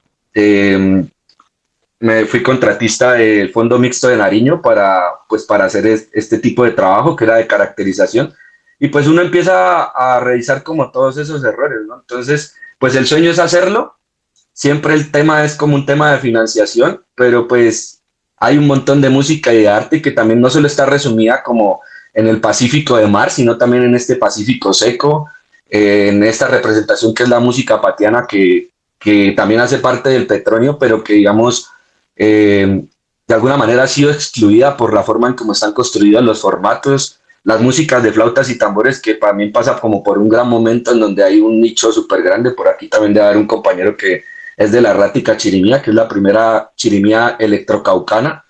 Me fui contratista del Fondo Mixto de Nariño para hacer este tipo de trabajo, que era de caracterización, y pues uno empieza a revisar como todos esos errores, ¿no? Entonces, pues el sueño es hacerlo. Siempre el tema es como un tema de financiación, pero pues hay un montón de música y de arte que también no solo está resumida como en el Pacífico de mar, sino también en este Pacífico seco, en esta representación que es la música patiana, que también hace parte del Petronio, pero que, digamos, de alguna manera ha sido excluida por la forma en cómo están construidos los formatos. Las músicas de flautas y tambores, que también pasa como por un gran momento en donde hay un nicho súper grande. Por aquí también debe haber un compañero que es de la errática chirimía, que es la primera chirimía electrocaucana.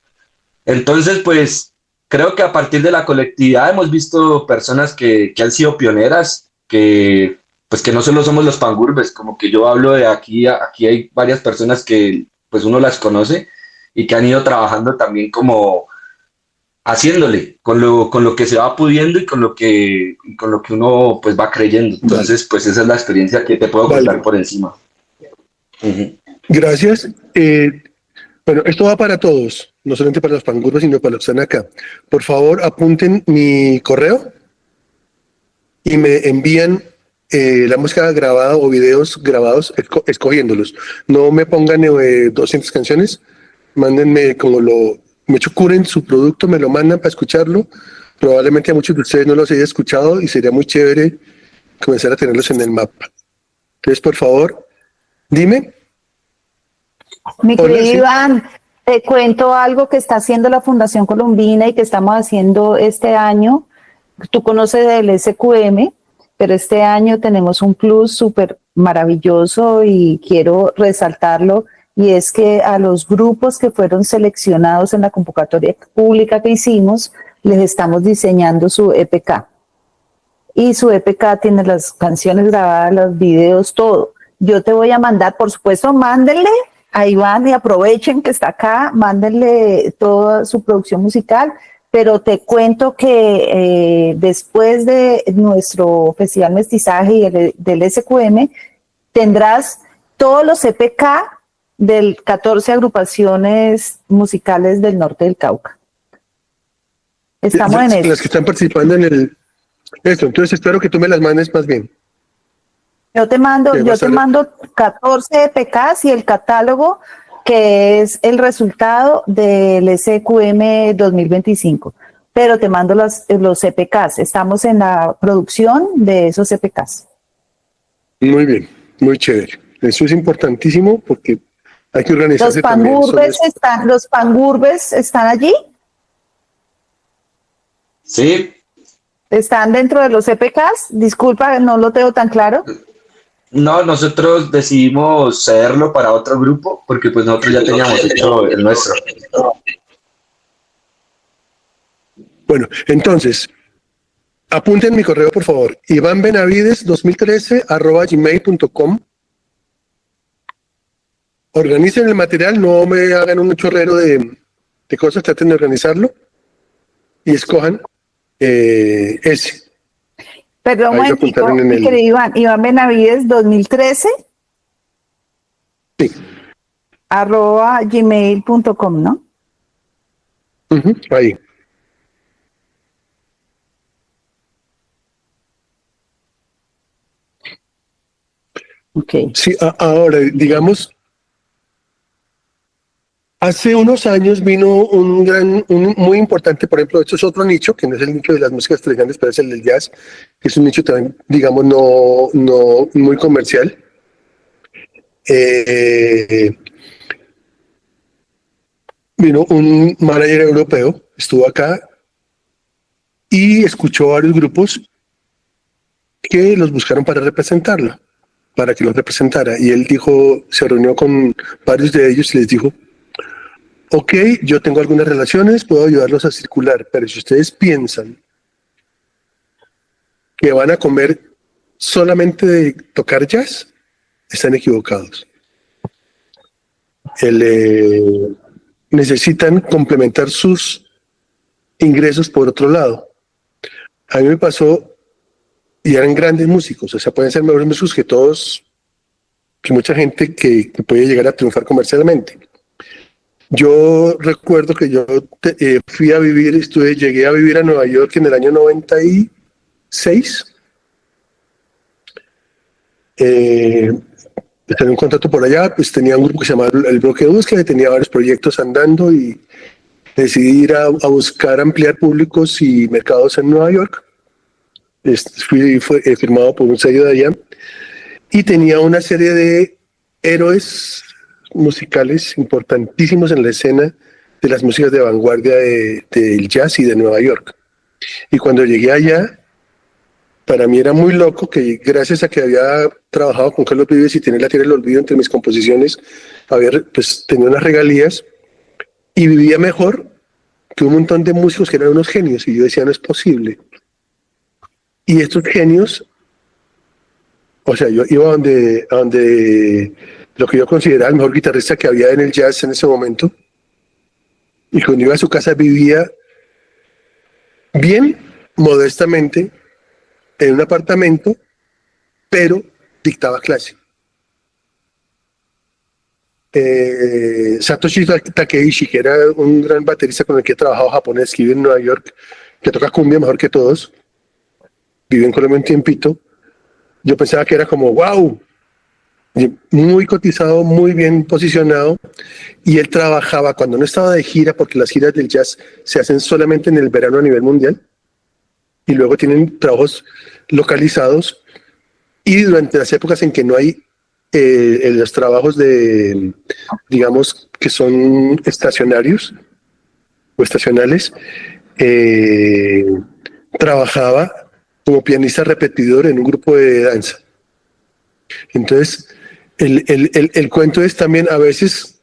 Entonces, pues, creo que a partir de la colectividad hemos visto personas que han sido pioneras, que no solo somos los Pangurbes, como que yo hablo de aquí hay varias personas que pues uno las conoce y que han ido trabajando también como haciéndole con lo que se va pudiendo y con lo que uno pues va creyendo. Entonces, pues esa es la experiencia que te puedo contar por encima. Gracias. Bueno, esto va para todos, no solamente para los Pangurbes, sino para los que están acá. Por favor, apunten mi correo y me envían la música grabada o videos grabados escogiéndolos. No me pongan 200 canciones, mándenme me curen su producto, me lo mandan para escucharlo. Probablemente a muchos de ustedes no los haya escuchado y sería muy chévere comenzar a tenerlos en el mapa. Entonces, por favor, dime. Mi Hola, querido sí. Iván, te cuento algo que está haciendo la Fundación Colombina y que estamos haciendo este año. Tú conoces del SQM, pero este año tenemos un plus súper maravilloso y quiero resaltarlo. y es que a los grupos que fueron seleccionados en la convocatoria pública que hicimos, les estamos diseñando su EPK. Y su EPK tiene las canciones grabadas, los videos, todo. Yo te voy a mandar, por supuesto, mándenle a Iván y aprovechen que está acá, mándenle toda su producción musical, pero te cuento que después de nuestro Festival Mestizaje y del SQM, tendrás todos los EPK de 14 agrupaciones musicales del norte del Cauca. Estamos en eso. Las que están participando en esto, entonces espero que tú me las mandes más bien. Yo te mando 14 EPKs y el catálogo que es el resultado del SQM 2025. Pero te mando los EPKs. Estamos en la producción de esos EPKs. Muy bien, muy chévere. Eso es importantísimo porque hay que organizarse también. ¿Los pangurbes están allí? Sí. ¿Están dentro de los EPKs? Disculpa, no lo tengo tan claro. No, nosotros decidimos cederlo para otro grupo porque pues nosotros ya teníamos hecho el nuestro. Bueno, entonces, apunten mi correo, por favor. ivanbenavides2013@gmail.com. Organicen el material, no me hagan un chorrero de cosas, traten de organizarlo y escojan ese. Perdón, mi querido Iván Benavides 2013 sí. @gmail.com, ¿no? Ahí. Okay. Sí, ahora, digamos, hace unos años vino un muy importante, por ejemplo, esto es otro nicho, que no es el nicho de las músicas tradicionales, pero es el del jazz, que es un nicho también, digamos, no muy comercial. Vino un manager europeo, estuvo acá y escuchó varios grupos que los buscaron para representarlo, para que los representara. Y él dijo, se reunió con varios de ellos y les dijo, ok, yo tengo algunas relaciones, puedo ayudarlos a circular, pero si ustedes piensan que van a comer solamente de tocar jazz, están equivocados. Necesitan complementar sus ingresos por otro lado. A mí me pasó, y eran grandes músicos, o sea, pueden ser mejores músicos que todos, que mucha gente que puede llegar a triunfar comercialmente. Yo recuerdo que yo fui a vivir, llegué a vivir a Nueva York en el año 96. Tenía un contrato por allá, pues tenía un grupo que se llamaba El Bloque de Búsqueda, tenía varios proyectos andando y decidí ir a buscar ampliar públicos y mercados en Nueva York. Fui firmado por un sello de allá y tenía una serie de héroes musicales importantísimos en la escena de las músicas de vanguardia del jazz y de Nueva York. Y cuando llegué allá, para mí era muy loco que gracias a que había trabajado con Carlos Vives y tenía la Tierra del Olvido entre mis composiciones, tenía unas regalías y vivía mejor que un montón de músicos que eran unos genios. Y yo decía, no es posible. Y estos genios, o sea, yo iba a donde lo que yo consideraba el mejor guitarrista que había en el jazz en ese momento, y cuando iba a su casa vivía bien, modestamente, en un apartamento, pero dictaba clase. Satoshi Takeishi, que era un gran baterista con el que he trabajado japonés, que vive en Nueva York, que toca cumbia mejor que todos, vivió en Colombia un tiempito. Yo pensaba que era como, wow, muy cotizado, muy bien posicionado, y él trabajaba cuando no estaba de gira, porque las giras del jazz se hacen solamente en el verano a nivel mundial, y luego tienen trabajos localizados, y durante las épocas en que no hay los trabajos digamos, que son estacionarios o estacionales, trabajaba como pianista repetidor en un grupo de danza. Entonces, el cuento es también, a veces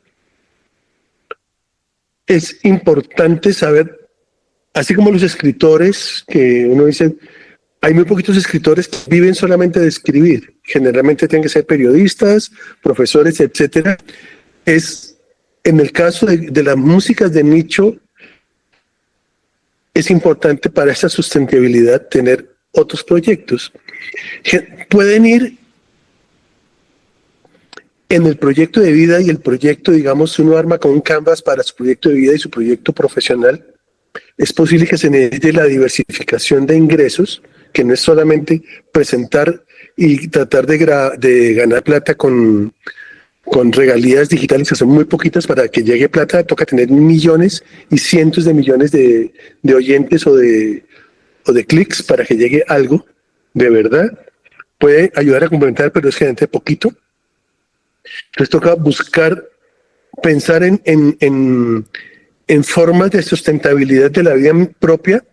es importante saber, así como los escritores, que uno dice, hay muy poquitos escritores que viven solamente de escribir, generalmente tienen que ser periodistas, profesores, etcétera. Es, en el caso de las músicas de nicho, es importante para esa sustentabilidad tener otros proyectos. Pueden ir en el proyecto de vida y el proyecto, digamos, uno arma con un canvas para su proyecto de vida y su proyecto profesional. Es posible que se necesite la diversificación de ingresos, que no es solamente presentar y tratar de ganar plata con regalías digitales, que son muy poquitas. Para que llegue plata toca tener millones y cientos de millones de oyentes o de clics para que llegue algo de verdad. Puede ayudar a complementar, pero es generalmente poquito. Entonces toca buscar, pensar en formas de sustentabilidad de la vida propia,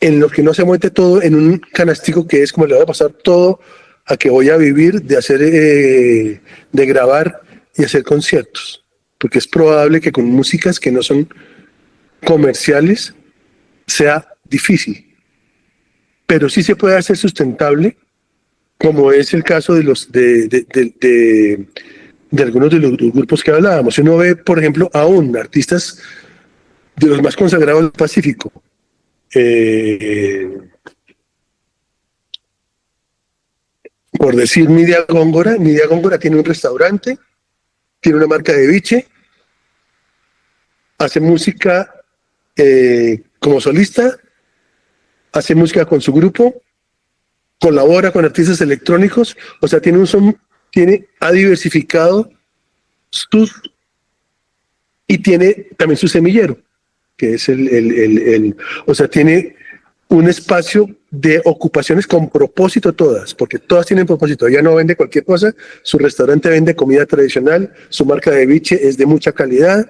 en lo que no se mueve todo en un canastico que es como le va a pasar todo a que voy a vivir de hacer, de grabar y hacer conciertos, porque es probable que con músicas que no son comerciales sea difícil, pero sí se puede hacer sustentable, como es el caso de los de algunos de los grupos que hablábamos. Uno ve, por ejemplo, aún artistas de los más consagrados del Pacífico, por decir Nidia Góngora. Nidia Góngora tiene un restaurante, tiene una marca de biche, hace música como solista, hace música con su grupo, colabora con artistas electrónicos, o sea, ha diversificado y tiene también su semillero, que es o sea, tiene un espacio de ocupaciones con propósito todas, porque todas tienen propósito. Ella no vende cualquier cosa, su restaurante vende comida tradicional, su marca de biche es de mucha calidad,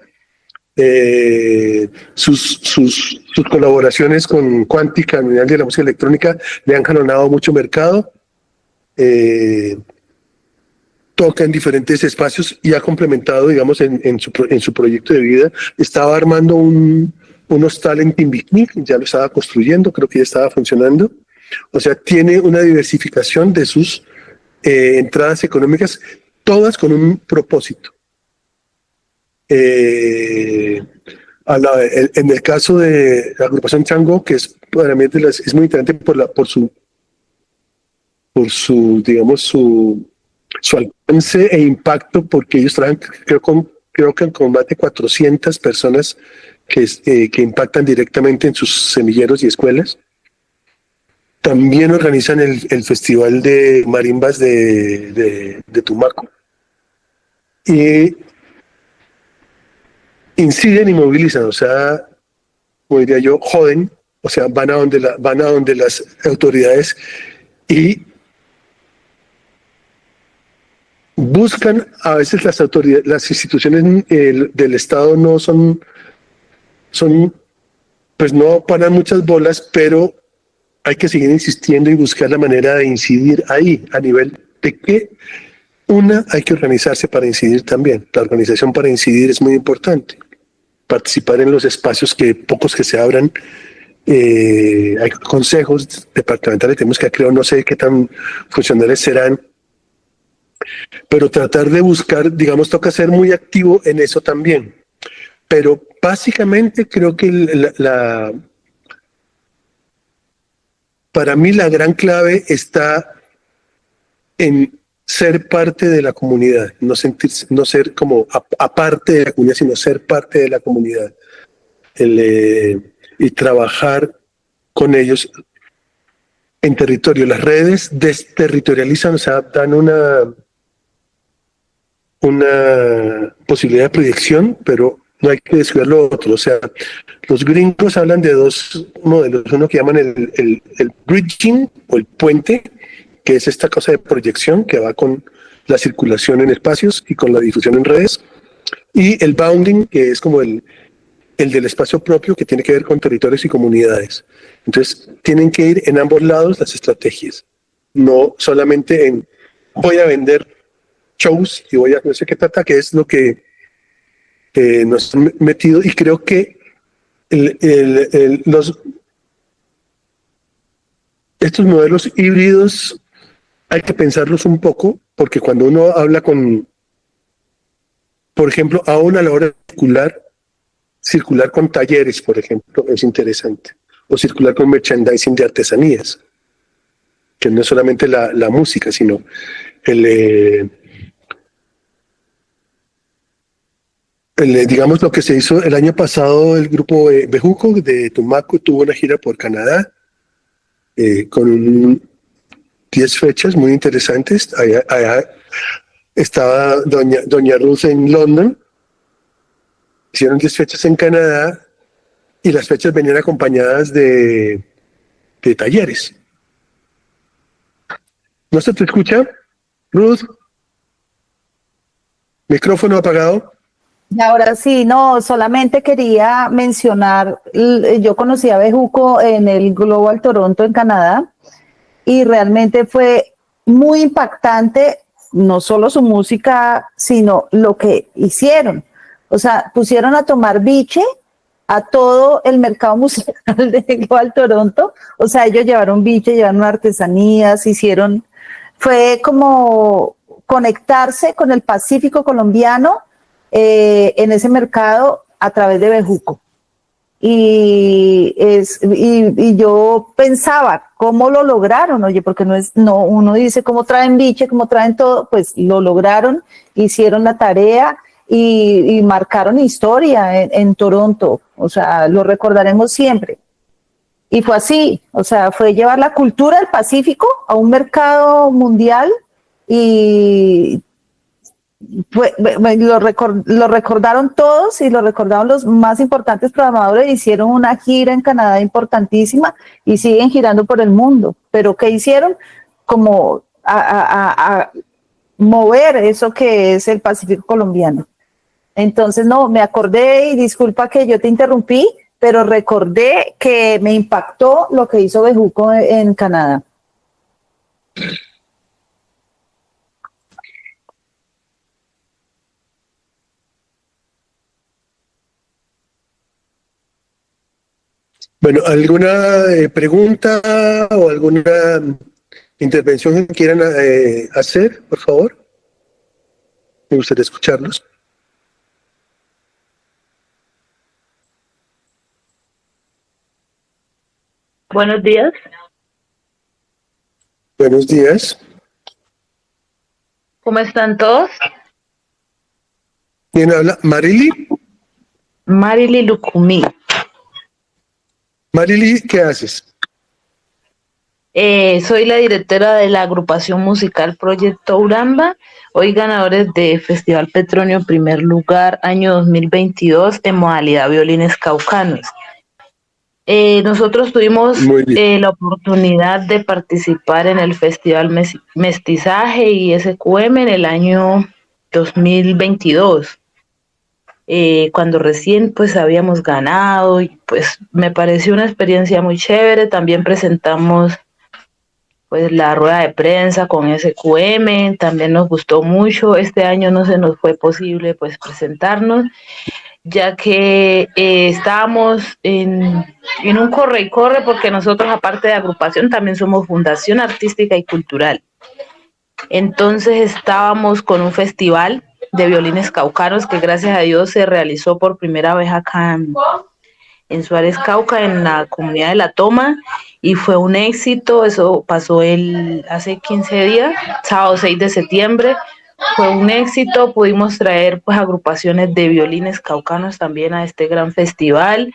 sus colaboraciones con Cuántica, el Mundial de la Música Electrónica, le han jalonado mucho mercado, toca en diferentes espacios y ha complementado, digamos, en su proyecto de vida. Estaba armando un hostal en Timbiquí, ya lo estaba construyendo, creo que ya estaba funcionando. O sea, tiene una diversificación de sus entradas económicas, todas con un propósito. En el caso de la agrupación Chango, que es para mí es muy interesante por su digamos, su alcance e impacto, porque ellos trabajan, creo que con más de 400 personas que impactan directamente en sus semilleros y escuelas. También organizan el Festival de Marimbas de Tumaco. Y inciden y movilizan, o sea, como diría yo, joden, o sea, van a donde las autoridades y buscan. A veces las autoridades, las instituciones del Estado no son, pues no paran muchas bolas, pero hay que seguir insistiendo y buscar la manera de incidir ahí, a nivel de que hay que organizarse para incidir también. La organización para incidir es muy importante. Participar en los espacios pocos que se abran. Hay consejos departamentales, tenemos que crear, no sé qué tan funcionales serán, pero tratar de buscar, digamos, toca ser muy activo en eso también. Pero básicamente creo que para mí la gran clave está en ser parte de la comunidad, no ser como aparte de la comunidad, sino ser parte de la comunidad, y trabajar con ellos en territorio. Las redes desterritorializan, o sea, dan una posibilidad de proyección, pero no hay que descuidar lo otro. O sea, los gringos hablan de dos modelos, uno que llaman el bridging o el puente, que es esta cosa de proyección que va con la circulación en espacios y con la difusión en redes, y el bounding, que es como el del espacio propio, que tiene que ver con territorios y comunidades. Entonces, tienen que ir en ambos lados las estrategias, no solamente en voy a vender shows y voy a no sé qué trata, que es lo que nos han metido, y creo que estos modelos híbridos hay que pensarlos un poco, porque cuando uno habla con, por ejemplo, aún a la hora de circular con talleres, por ejemplo, es interesante, o circular con merchandising de artesanías, que no es solamente la música, sino digamos lo que se hizo el año pasado. El grupo Bejuco de Tumaco tuvo una gira por Canadá con 10 fechas muy interesantes. Allá estaba Doña Ruth en London. Hicieron 10 fechas en Canadá y las fechas venían acompañadas de talleres. ¿No se te escucha, Ruth? Micrófono apagado. Y ahora sí, no, solamente quería mencionar, yo conocí a Bejuco en el Global Toronto en Canadá y realmente fue muy impactante, no solo su música, sino lo que hicieron. O sea, pusieron a tomar biche a todo el mercado musical de Global Toronto. O sea, ellos llevaron biche, llevaron artesanías, fue como conectarse con el Pacífico colombiano en ese mercado a través de Bejuco. Y yo pensaba, ¿cómo lo lograron? Oye, porque uno dice cómo traen biche, cómo traen todo, pues lo lograron, hicieron la tarea y marcaron historia en Toronto. O sea, lo recordaremos siempre. Y fue así, o sea, fue llevar la cultura del Pacífico a un mercado mundial y lo recordaron todos y lo recordaron los más importantes programadores. Hicieron una gira en Canadá importantísima y siguen girando por el mundo. Pero ¿qué hicieron? Como a mover eso que es el Pacífico colombiano. Entonces, no, me acordé, y disculpa que yo te interrumpí, pero recordé que me impactó lo que hizo Bejuco en Canadá. Bueno, ¿alguna pregunta o alguna intervención que quieran hacer, por favor? Me gustaría escucharlos. Buenos días. Buenos días. ¿Cómo están todos? ¿Quién habla? ¿Marily? Marily Lucumí. Marily, ¿qué haces? Soy la directora de la agrupación musical Proyecto Uramba, hoy ganadores de Festival Petronio primer lugar año 2022 en modalidad violines caucanos. Nosotros tuvimos la oportunidad de participar en el Festival Mestizaje y SQM en el año 2022. Cuando recién pues habíamos ganado y pues me pareció una experiencia muy chévere. También presentamos pues la rueda de prensa con SQM, también nos gustó mucho. Este año no se nos fue posible pues presentarnos, ya que estábamos en un corre y corre, porque nosotros aparte de agrupación también somos fundación artística y cultural. Entonces estábamos con un festival de violines caucanos que gracias a Dios se realizó por primera vez acá en Suárez, Cauca, en la comunidad de La Toma, y fue un éxito. Eso pasó hace 15 días, sábado 6 de septiembre. Fue un éxito, pudimos traer pues agrupaciones de violines caucanos también a este gran festival.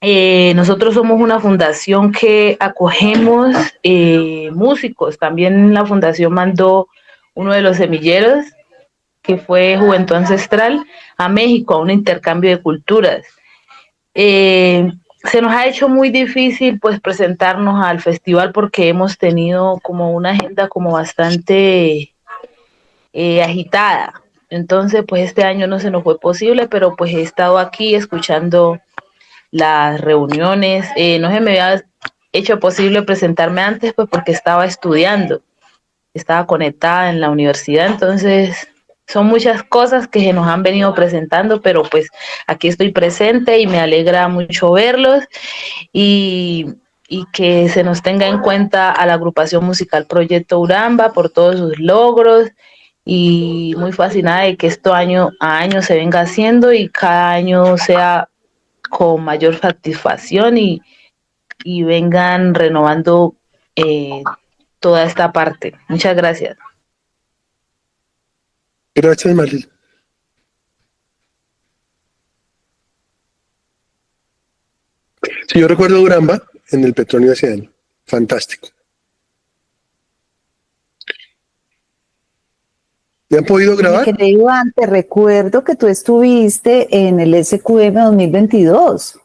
Nosotros somos una fundación que acogemos músicos. También la fundación mandó uno de los semilleros, que fue Juventud Ancestral, a México, a un intercambio de culturas. Se nos ha hecho muy difícil pues presentarnos al festival porque hemos tenido como una agenda como bastante agitada. Entonces pues este año no se nos fue posible, pero pues he estado aquí escuchando las reuniones. No se me había hecho posible presentarme antes pues porque estaba estudiando. estaba conectada en la universidad, entonces son muchas cosas que se nos han venido presentando, pero pues aquí estoy presente y me alegra mucho verlos y que se nos tenga en cuenta a la agrupación musical Proyecto Uramba por todos sus logros, y muy fascinada de que esto año a año se venga haciendo y cada año sea con mayor satisfacción y vengan renovando toda esta parte. Muchas gracias. Gracias, Maril. Sí, yo recuerdo Uramba en el Petronio ese año. Fantástico. ¿Me han podido grabar? Mi querido Iván, te recuerdo que tú estuviste en el SQM 2022.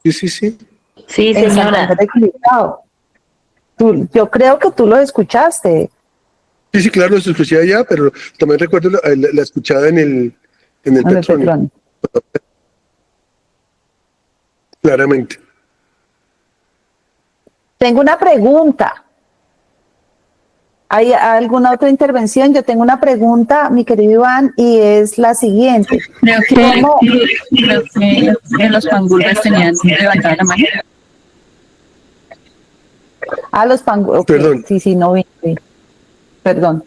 Sí, sí, sí. Sí, en señora. Santander de Quilichao. Yo creo que tú lo escuchaste. Sí, sí, claro, lo escuché allá, pero también recuerdo la escuchada en el Petronio. Claramente. Tengo una pregunta. ¿Hay alguna otra intervención? Yo tengo una pregunta, mi querido Iván, y es la siguiente. Creo que los pangurbes tenían levantada la mano. Los pangurbes. Perdón. Sí, no vi. Sí. Perdón.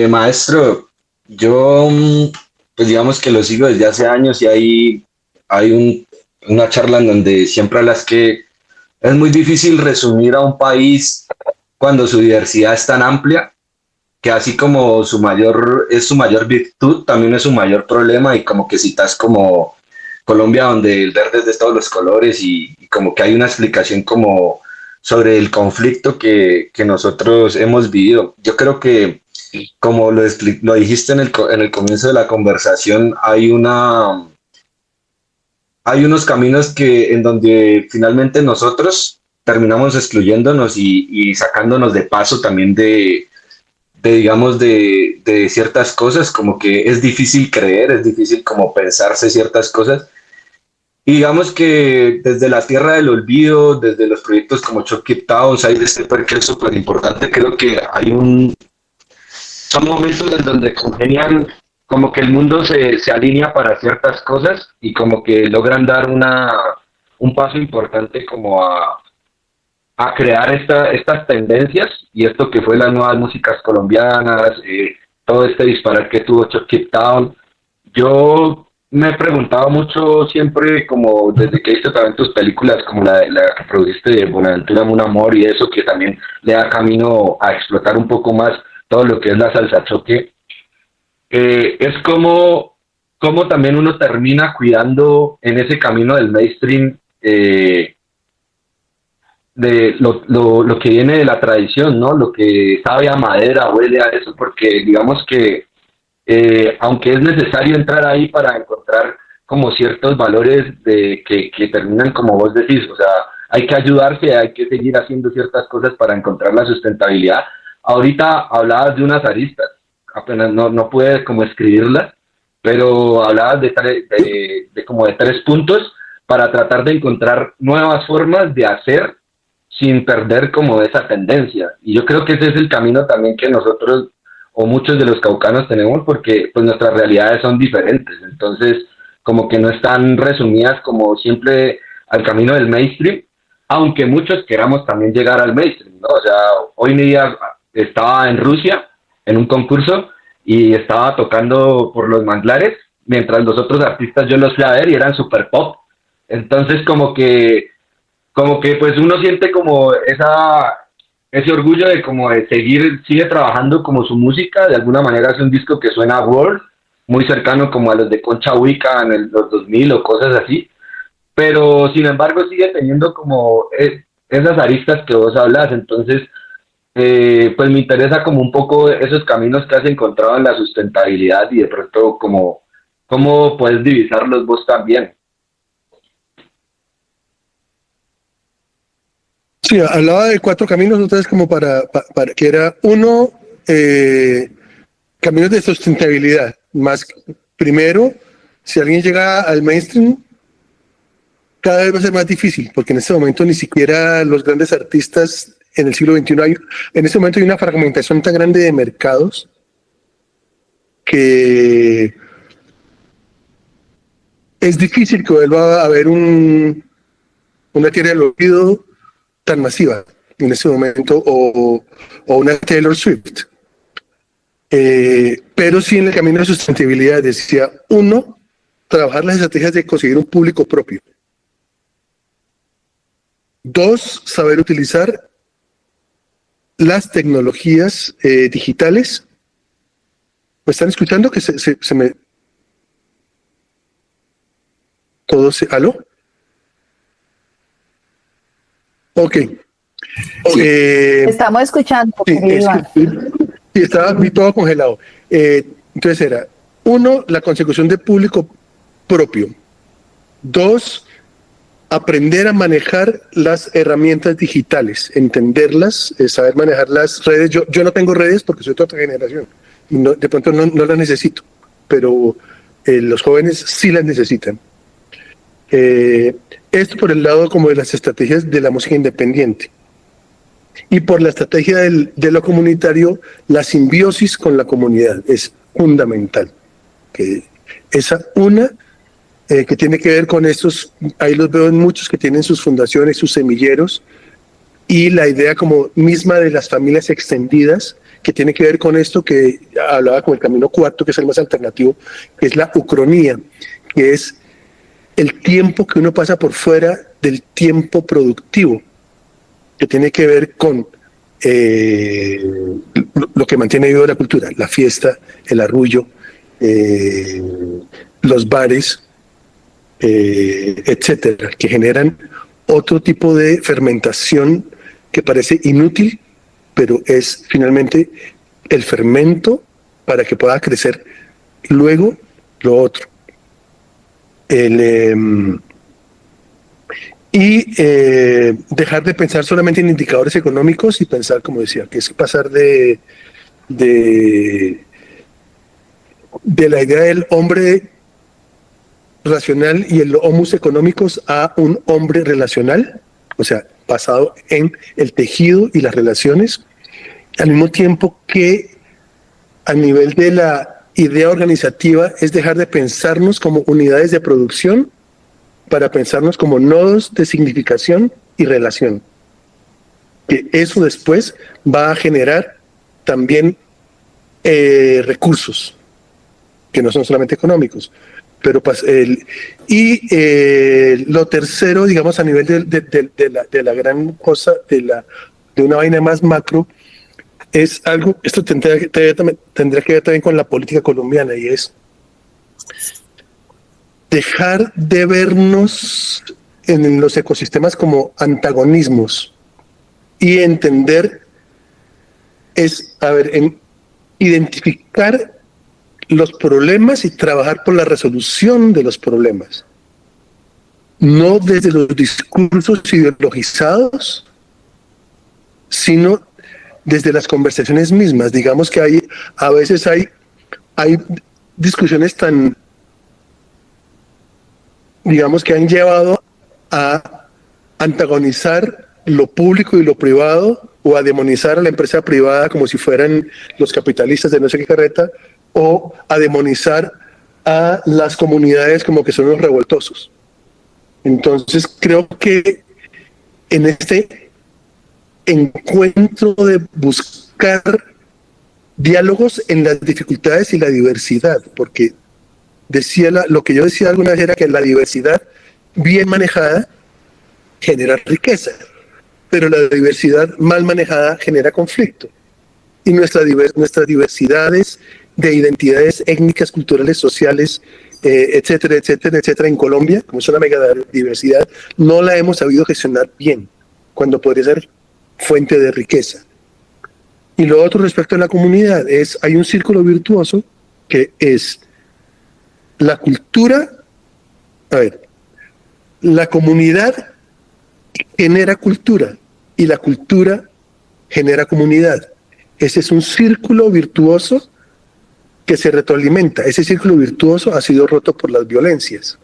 Maestro, yo pues digamos que lo sigo desde hace años y hay una charla en donde siempre hablas que es muy difícil resumir a un país cuando su diversidad es tan amplia, que así como es su mayor virtud, también es su mayor problema, y como que citas como Colombia, donde el verde es de todos los colores, y como que hay una explicación como sobre el conflicto que nosotros hemos vivido. Yo creo que, como lo dijiste en el comienzo de la conversación, hay unos caminos en donde finalmente nosotros terminamos excluyéndonos y sacándonos de paso también de ciertas cosas, como que es difícil creer, es difícil como pensarse ciertas cosas. Y digamos que desde la tierra del olvido, desde los proyectos como Chucky Towns, hay este parque súper importante, creo que son momentos en donde congenian, como que el mundo se alinea para ciertas cosas y como que logran dar un paso importante como a crear estas tendencias, y esto que fue las nuevas músicas colombianas, todo este disparar que tuvo Chucky Town. Yo me he preguntado mucho siempre, como desde que he visto también tus películas, como la que produjiste de Buenaventura Mon Amor, y eso que también le da camino a explotar un poco más todo lo que es la salsa choque. Es como también uno termina cuidando en ese camino del mainstream de lo que viene de la tradición, ¿no? Lo que sabe a madera, huele a eso, porque digamos que aunque es necesario entrar ahí para encontrar como ciertos valores que terminan como vos decís, o sea, hay que ayudarse, hay que seguir haciendo ciertas cosas para encontrar la sustentabilidad. Ahorita hablabas de unas aristas, apenas no pude como escribirlas, pero hablabas de como de 3 puntos para tratar de encontrar nuevas formas de hacer sin perder como esa tendencia. Y yo creo que ese es el camino también que nosotros o muchos de los caucanos tenemos, porque pues nuestras realidades son diferentes, entonces como que no están resumidas como siempre al camino del mainstream, aunque muchos queramos también llegar al mainstream, ¿no? O sea, hoy en día estaba en Rusia en un concurso y estaba tocando por los manglares, mientras los otros artistas yo los fui a ver y eran super pop. Entonces como que pues uno siente como ese orgullo de como de sigue trabajando como su música, de alguna manera es un disco que suena a world, muy cercano como a los de Concha Huica en los 2000 o cosas así, pero sin embargo sigue teniendo como esas aristas que vos hablas. Entonces pues me interesa como un poco esos caminos que has encontrado en la sustentabilidad, y de pronto como cómo puedes divisarlos vos también. Sí, hablaba de 4 caminos, otra vez como para que era uno, caminos de sustentabilidad. Más, primero, si alguien llega al mainstream, cada vez va a ser más difícil, porque en este momento ni siquiera los grandes artistas en el siglo XXI en este momento hay una fragmentación tan grande de mercados que es difícil que vuelva a haber una teoría del olvido tan masiva en este momento o una Taylor Swift. Pero sí en el camino de sustentabilidad decía, uno, trabajar las estrategias de conseguir un público propio. Dos, saber utilizar las tecnologías digitales. ¿Me están escuchando? Que se me... Todo se... ¿Aló? Ok. Estamos escuchando. Sí, estaba todo congelado. Entonces era, uno, la consecución de público propio. Dos, aprender a manejar las herramientas digitales, entenderlas, saber manejar las redes. Yo no tengo redes porque soy de otra generación. No, de pronto no las necesito, pero los jóvenes sí las necesitan. Esto por el lado como de las estrategias de la música independiente. Y por la estrategia de lo comunitario, la simbiosis con la comunidad es fundamental. Que esa que tiene que ver con estos, ahí los veo en muchos que tienen sus fundaciones, sus semilleros, y la idea como misma de las familias extendidas, que tiene que ver con esto que hablaba con el camino cuarto, que es el más alternativo, que es la ucronía, que es el tiempo que uno pasa por fuera del tiempo productivo, que tiene que ver con lo que mantiene viva la cultura, la fiesta, el arrullo, los bares, etcétera, que generan otro tipo de fermentación que parece inútil, pero es finalmente el fermento para que pueda crecer luego lo otro. Dejar de pensar solamente en indicadores económicos y pensar, como decía, que es pasar de la idea del hombre racional y el homus económicos a un hombre relacional, o sea, basado en el tejido y las relaciones, al mismo tiempo que a nivel de la idea organizativa es dejar de pensarnos como unidades de producción para pensarnos como nodos de significación y relación. Que eso después va a generar también recursos, que no son solamente económicos. Pero lo tercero, digamos, a nivel de la gran cosa, de una vaina más macro, es algo, esto tendrá que ver también con la política colombiana, y es dejar de vernos en los ecosistemas como antagonismos y entender identificar los problemas y trabajar por la resolución de los problemas, no desde los discursos ideologizados, sino desde las conversaciones mismas. Digamos que a veces hay discusiones tan, digamos, que han llevado a antagonizar lo público y lo privado, o a demonizar a la empresa privada como si fueran los capitalistas de no sé qué carreta, o a demonizar a las comunidades como que son los revoltosos. Entonces creo que en este encuentro de buscar diálogos en las dificultades y la diversidad, porque lo que yo decía alguna vez era que la diversidad bien manejada genera riqueza, pero la diversidad mal manejada genera conflicto. Y nuestras diversidades de identidades étnicas, culturales, sociales, etcétera, etcétera, etcétera, en Colombia, como es una mega diversidad, no la hemos sabido gestionar bien, cuando podría ser fuente de riqueza. Y lo otro respecto a la comunidad hay un círculo virtuoso que es la cultura. La comunidad genera cultura y la cultura genera comunidad. Ese es un círculo virtuoso que se retroalimenta. Ese círculo virtuoso ha sido roto por las violencias.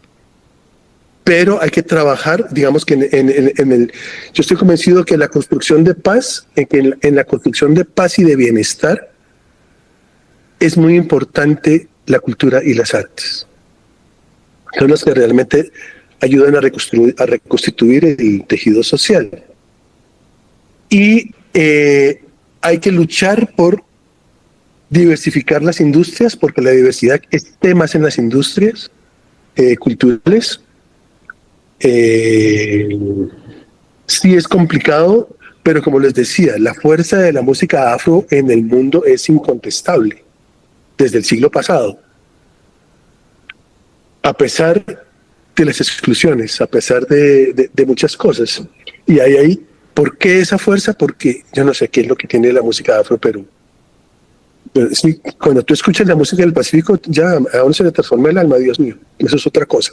pero hay que trabajar, digamos que yo estoy convencido que la construcción de paz, en la construcción de paz y de bienestar, es muy importante la cultura y las artes. Son las que realmente ayudan a reconstituir el tejido social. Y hay que luchar por diversificar las industrias, porque la diversidad esté más en las industrias culturales. Sí es complicado, pero como les decía, la fuerza de la música afro en el mundo es incontestable desde el siglo pasado. A pesar de las exclusiones, a pesar de muchas cosas. Y ahí, ¿por qué esa fuerza? Porque yo no sé qué es lo que tiene la música afro, pero sí, cuando tú escuchas la música del Pacífico, ya a uno se le transforma el alma, Dios mío. Eso es otra cosa.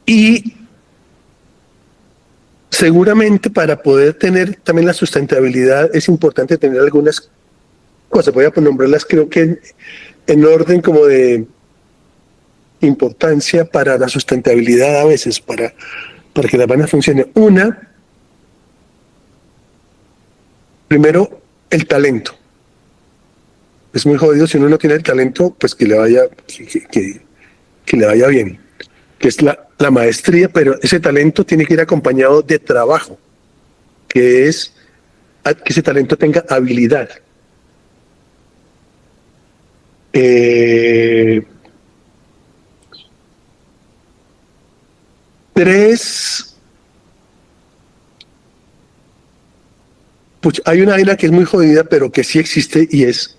Y seguramente para poder tener también la sustentabilidad es importante tener algunas cosas. Voy a nombrarlas, creo que en orden como de importancia para la sustentabilidad a veces, para que la banda funcione. Primero, el talento. Es muy jodido si uno no tiene el talento, pues que le vaya bien, que es la maestría, pero ese talento tiene que ir acompañado de trabajo, que es que ese talento tenga habilidad. Pues hay una vaina que es muy jodida, pero que sí existe, y es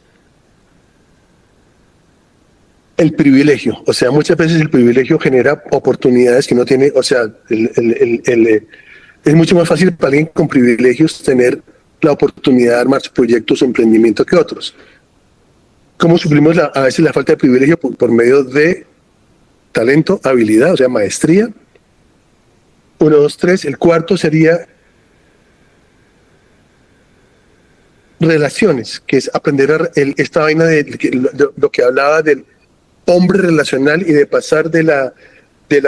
el privilegio. O sea, muchas veces el privilegio genera oportunidades que no tiene. O sea, es mucho más fácil para alguien con privilegios tener la oportunidad de armar su proyecto, su emprendimiento que otros. ¿Cómo suplimos a veces la falta de privilegio? Por medio de talento, habilidad, o sea, maestría. 1, 2, 3. El cuarto sería relaciones, que es aprender esta vaina de lo que hablaba del hombre relacional y de pasar de la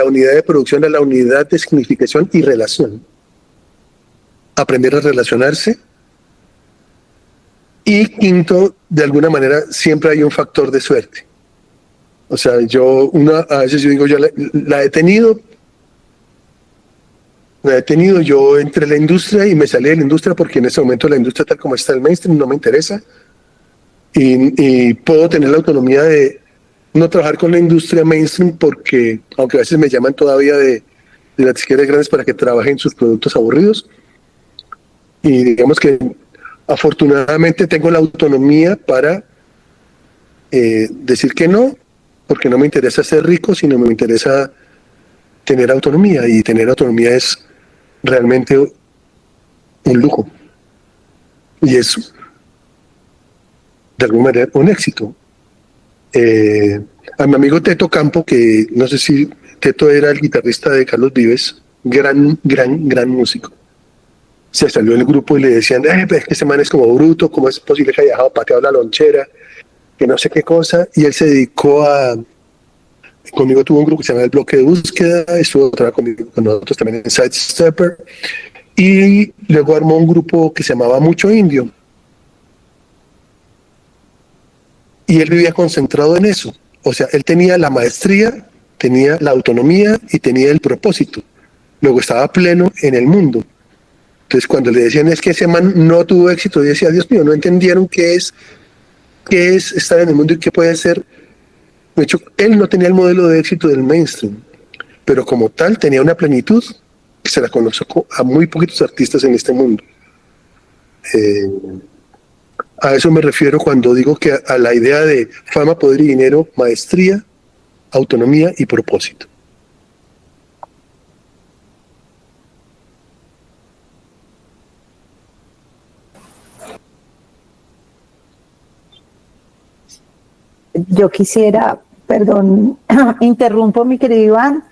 unidad de producción a la unidad de significación y relación. Aprender a relacionarse. Y quinto, de alguna manera, siempre hay un factor de suerte. O sea, a veces yo digo, yo la he tenido, yo entré en la industria y me salí de la industria porque en ese momento la industria tal como está el mainstream no me interesa. Y puedo tener la autonomía de no trabajar con la industria mainstream porque, aunque a veces me llaman todavía de las disqueras grandes para que trabajen sus productos aburridos, y digamos que afortunadamente tengo la autonomía para decir que no, porque no me interesa ser rico, sino me interesa tener autonomía, y tener autonomía es realmente un lujo, y es de alguna manera un éxito. A mi amigo Teto Campo, que no sé si Teto era el guitarrista de Carlos Vives, gran músico, se salió del grupo y le decían, es que ese man es como bruto, ¿cómo es posible que haya dejado pateado la lonchera? Que no sé qué cosa. Y él se dedicó conmigo tuvo un grupo que se llama El Bloque de Búsqueda, estuvo trabajando con nosotros también en Sidestepper, y luego armó un grupo que se llamaba Mucho Indio. Y él vivía concentrado en eso. O sea, él tenía la maestría, tenía la autonomía y tenía el propósito. Luego estaba pleno en el mundo. Entonces, cuando le decían es que ese man no tuvo éxito, yo decía, Dios mío, no entendieron qué es estar en el mundo y qué puede ser. De hecho, él no tenía el modelo de éxito del mainstream, pero como tal tenía una plenitud que se la conozco a muy poquitos artistas en este mundo. A eso me refiero cuando digo que a la idea de fama, poder y dinero, maestría, autonomía y propósito. Yo quisiera, perdón, interrumpo, mi querido Iván.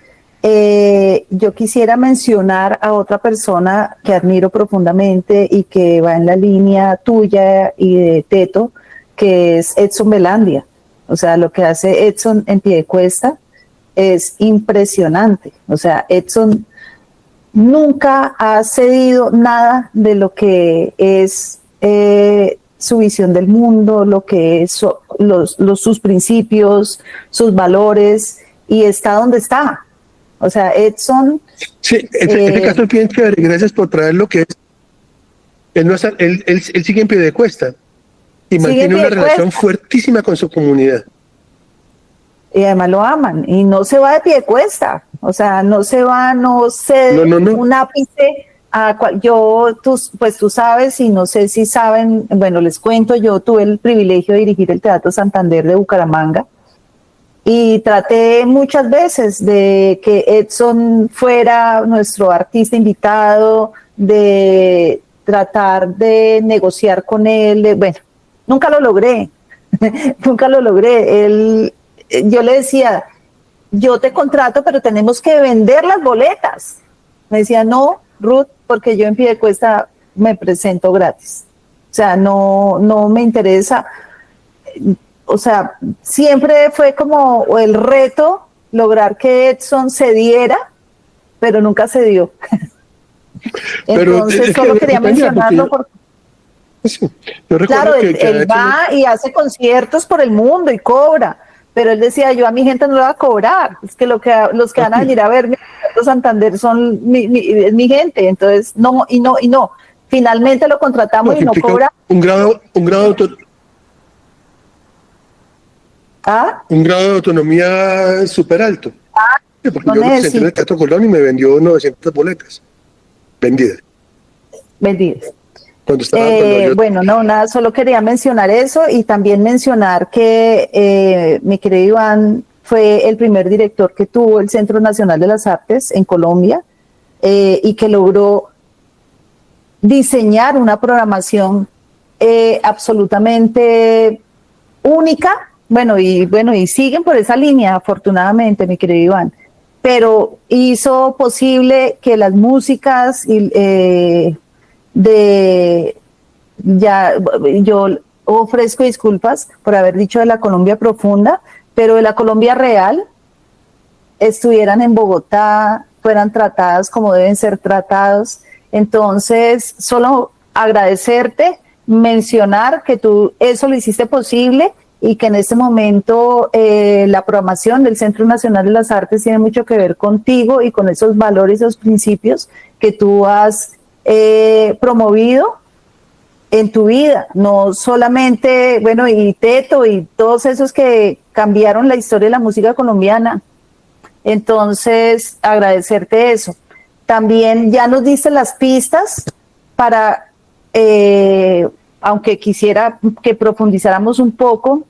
Yo quisiera mencionar a otra persona que admiro profundamente y que va en la línea tuya y de Teto, que es Edson Belandia. O sea, lo que hace Edson en Piedecuesta es impresionante. O sea, Edson nunca ha cedido nada de lo que es su visión del mundo, lo que es sus principios, sus valores, y está donde está. O sea, Edson... Sí, este caso es bien chévere. Gracias por traer lo que es. Él, no está, él sigue en Piedecuesta y mantiene una relación fuertísima con su comunidad. Y además lo aman, y no se va de Piedecuesta. O sea, no se va, no cede un ápice a pues tú sabes, y no sé si saben, bueno, les cuento, yo tuve el privilegio de dirigir el Teatro Santander de Bucaramanga, y traté muchas veces de que Edson fuera nuestro artista invitado, de tratar de negociar con él, bueno, nunca lo logré, nunca lo logré. Yo le decía, yo te contrato, pero tenemos que vender las boletas. Me decía, no, Ruth, porque yo en Piedecuesta me presento gratis. O sea, no me interesa. O sea, siempre fue como el reto lograr que Edson cediera, pero nunca cedió. Entonces, solo quería mencionarlo porque... Sí, claro, él va y hace conciertos por el mundo y cobra, pero él decía, yo a mi gente no le voy a cobrar, es que los que van a venir a verme a Santander son mi gente, entonces no. Finalmente lo contratamos y no cobra. Un grado de autonomía súper alto. Porque yo lo presenté en el Teatro Colón y me vendió 900 boletas vendidas. Bueno, no, nada, solo quería mencionar eso, y también mencionar que mi querido Iván fue el primer director que tuvo el Centro Nacional de las Artes en Colombia, y que logró diseñar una programación absolutamente única. Bueno, y siguen por esa línea, afortunadamente, mi querido Iván, pero hizo posible que las músicas yo ofrezco disculpas por haber dicho de la Colombia profunda, pero de la Colombia real, estuvieran en Bogotá, fueran tratadas como deben ser tratados. Entonces, solo agradecerte, mencionar que tú eso lo hiciste posible, y que en este momento la programación del Centro Nacional de las Artes tiene mucho que ver contigo y con esos valores, esos principios que tú has promovido en tu vida, no solamente, bueno, y Teto y todos esos que cambiaron la historia de la música colombiana. Entonces, agradecerte eso. También ya nos diste las pistas para, aunque quisiera que profundizáramos un poco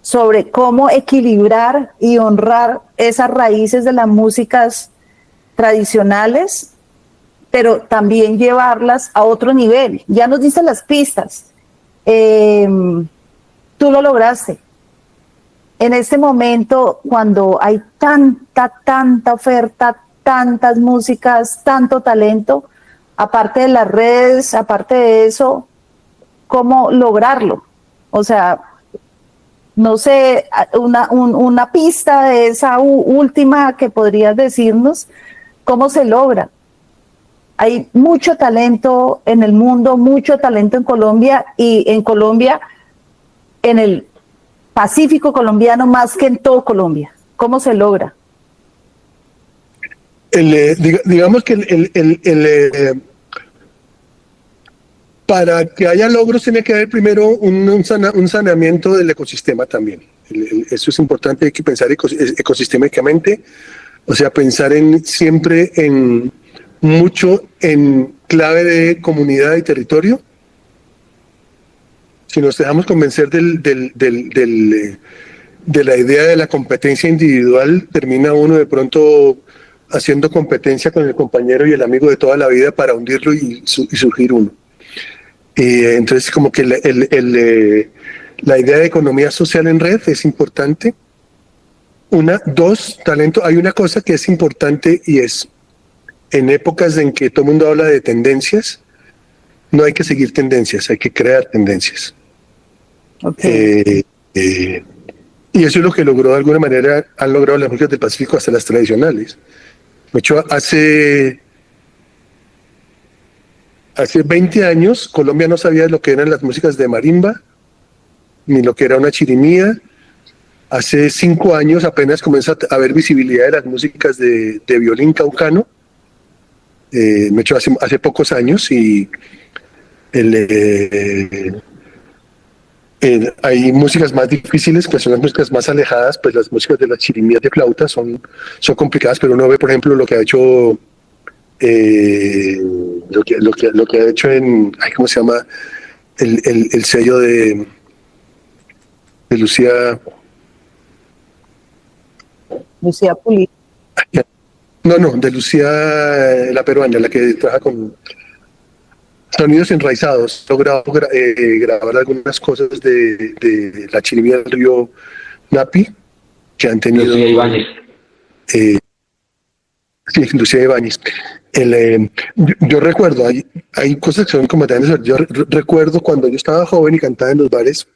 sobre cómo equilibrar y honrar esas raíces de las músicas tradicionales, pero también llevarlas a otro nivel. Ya nos diste las pistas. Tú lo lograste. En este momento, cuando hay tanta oferta, tantas músicas, tanto talento, aparte de las redes, aparte de eso, ¿cómo lograrlo? O sea, no sé, una pista de esa última que podrías decirnos, ¿cómo se logra? Hay mucho talento en el mundo, mucho talento en Colombia, y en Colombia, en el Pacífico colombiano, más que en todo Colombia. ¿Cómo se logra? Digamos que para que haya logros tiene que haber primero un saneamiento del ecosistema también. Eso es importante, hay que pensar ecosistémicamente, o sea, pensar siempre mucho en clave de comunidad y territorio. Si nos dejamos convencer de la idea de la competencia individual, termina uno de pronto haciendo competencia con el compañero y el amigo de toda la vida para hundirlo y surgir uno. Entonces, como que la idea de economía social en red es importante. Dos, talento. Hay una cosa que es importante, y es, en épocas en que todo el mundo habla de tendencias, no hay que seguir tendencias, hay que crear tendencias. Okay. Y eso es lo que logró de alguna manera, han logrado las músicas del Pacífico hasta las tradicionales. De hecho, hace 20 años Colombia no sabía lo que eran las músicas de marimba, ni lo que era una chirimía. Hace 5 años apenas comienza a haber visibilidad de las músicas de violín caucano. De hecho, hace pocos años, y hay músicas más difíciles, que son las músicas más alejadas, pues las músicas de las chirimías de flauta son complicadas, pero uno ve, por ejemplo, lo que ha hecho lo que ha hecho en, ¿cómo se llama? El sello de Lucía Pulido. No, de Lucía, la peruana, la que trabaja con sonidos enraizados. Logrado grabar algunas cosas de la chirimía del río Napi, que han tenido... Lucía Ibáñez. Sí, Lucía Ibáñez. Yo recuerdo, hay cosas que son como tan... Yo recuerdo cuando yo estaba joven y cantaba en los bares,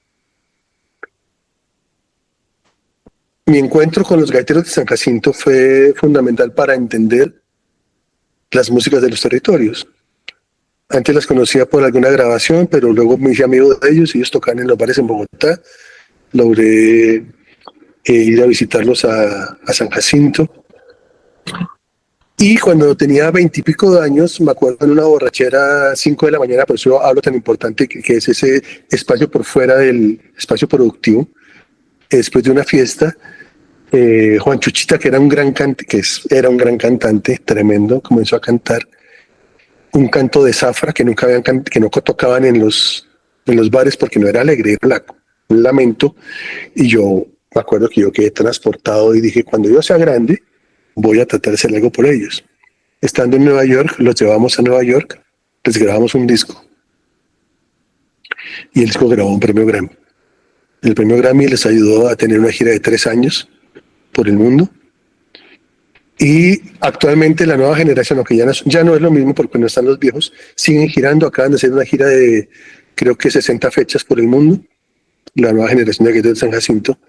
mi encuentro con los gaiteros de San Jacinto fue fundamental para entender las músicas de los territorios. Antes las conocía por alguna grabación, pero luego me hice amigo de ellos y ellos tocaban en los bares en Bogotá. Logré ir a visitarlos a San Jacinto. Y cuando tenía 20 y pico de años, me acuerdo en una borrachera a 5 de la mañana, por eso hablo tan importante que es ese espacio por fuera del espacio productivo. Después de una fiesta, Juan Chuchita, que era un gran cantante tremendo, comenzó a cantar un canto de zafra que no tocaban en los bares porque no era alegre, era un lamento. Y yo me acuerdo que yo quedé transportado y dije, cuando yo sea grande, voy a tratar de hacer algo por ellos. Estando en Nueva York, los llevamos a Nueva York, les grabamos un disco. Y el disco grabó un premio Grammy. El premio Grammy les ayudó a tener una gira de 3 años por el mundo. Y actualmente la nueva generación, aunque ya no es lo mismo porque no están los viejos, siguen girando. Acaban de hacer una gira de creo que 60 fechas por el mundo. La nueva generación de Gaiteros de San Jacinto,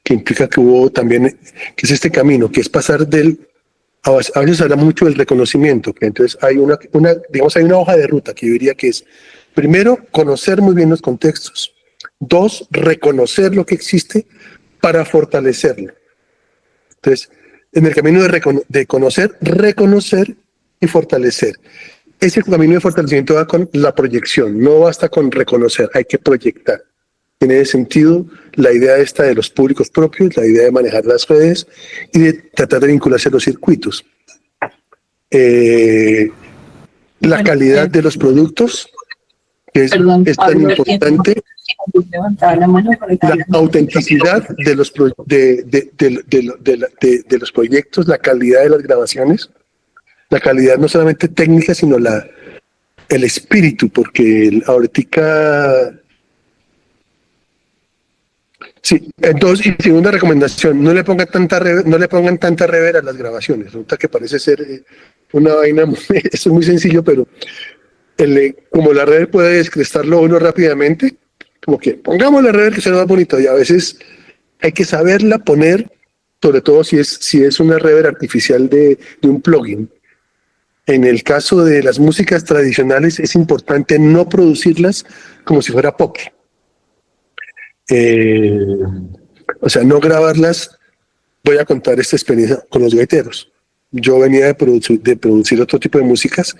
que implica que hubo también, que es este camino, que es pasar a veces se habla mucho del reconocimiento, que entonces hay hay una hoja de ruta que yo diría que es, primero, conocer muy bien los contextos. 2, reconocer lo que existe para fortalecerlo. Entonces, en el camino de conocer, reconocer y fortalecer. Ese camino de fortalecimiento va con la proyección, no basta con reconocer, hay que proyectar. Tiene sentido la idea esta de los públicos propios, la idea de manejar las redes y de tratar de vincularse a los circuitos. La calidad de los productos, que es tan importante. La autenticidad de los proyectos, la calidad de las grabaciones, la calidad no solamente técnica, sino el espíritu, porque ahorita... Sí, entonces, y segunda recomendación, no le pongan tanta rever a las grabaciones. Resulta que parece ser una vaina, eso es muy sencillo, pero como la rever puede descrestarlo uno rápidamente, como que pongamos la rever que sea más bonito, y a veces hay que saberla poner, sobre todo si es una rever artificial de un plugin. En el caso de las músicas tradicionales es importante no producirlas como si fuera pop. O sea, no grabarlas. Voy a contar esta experiencia con los gaiteros. Yo venía de producir otro tipo de músicas.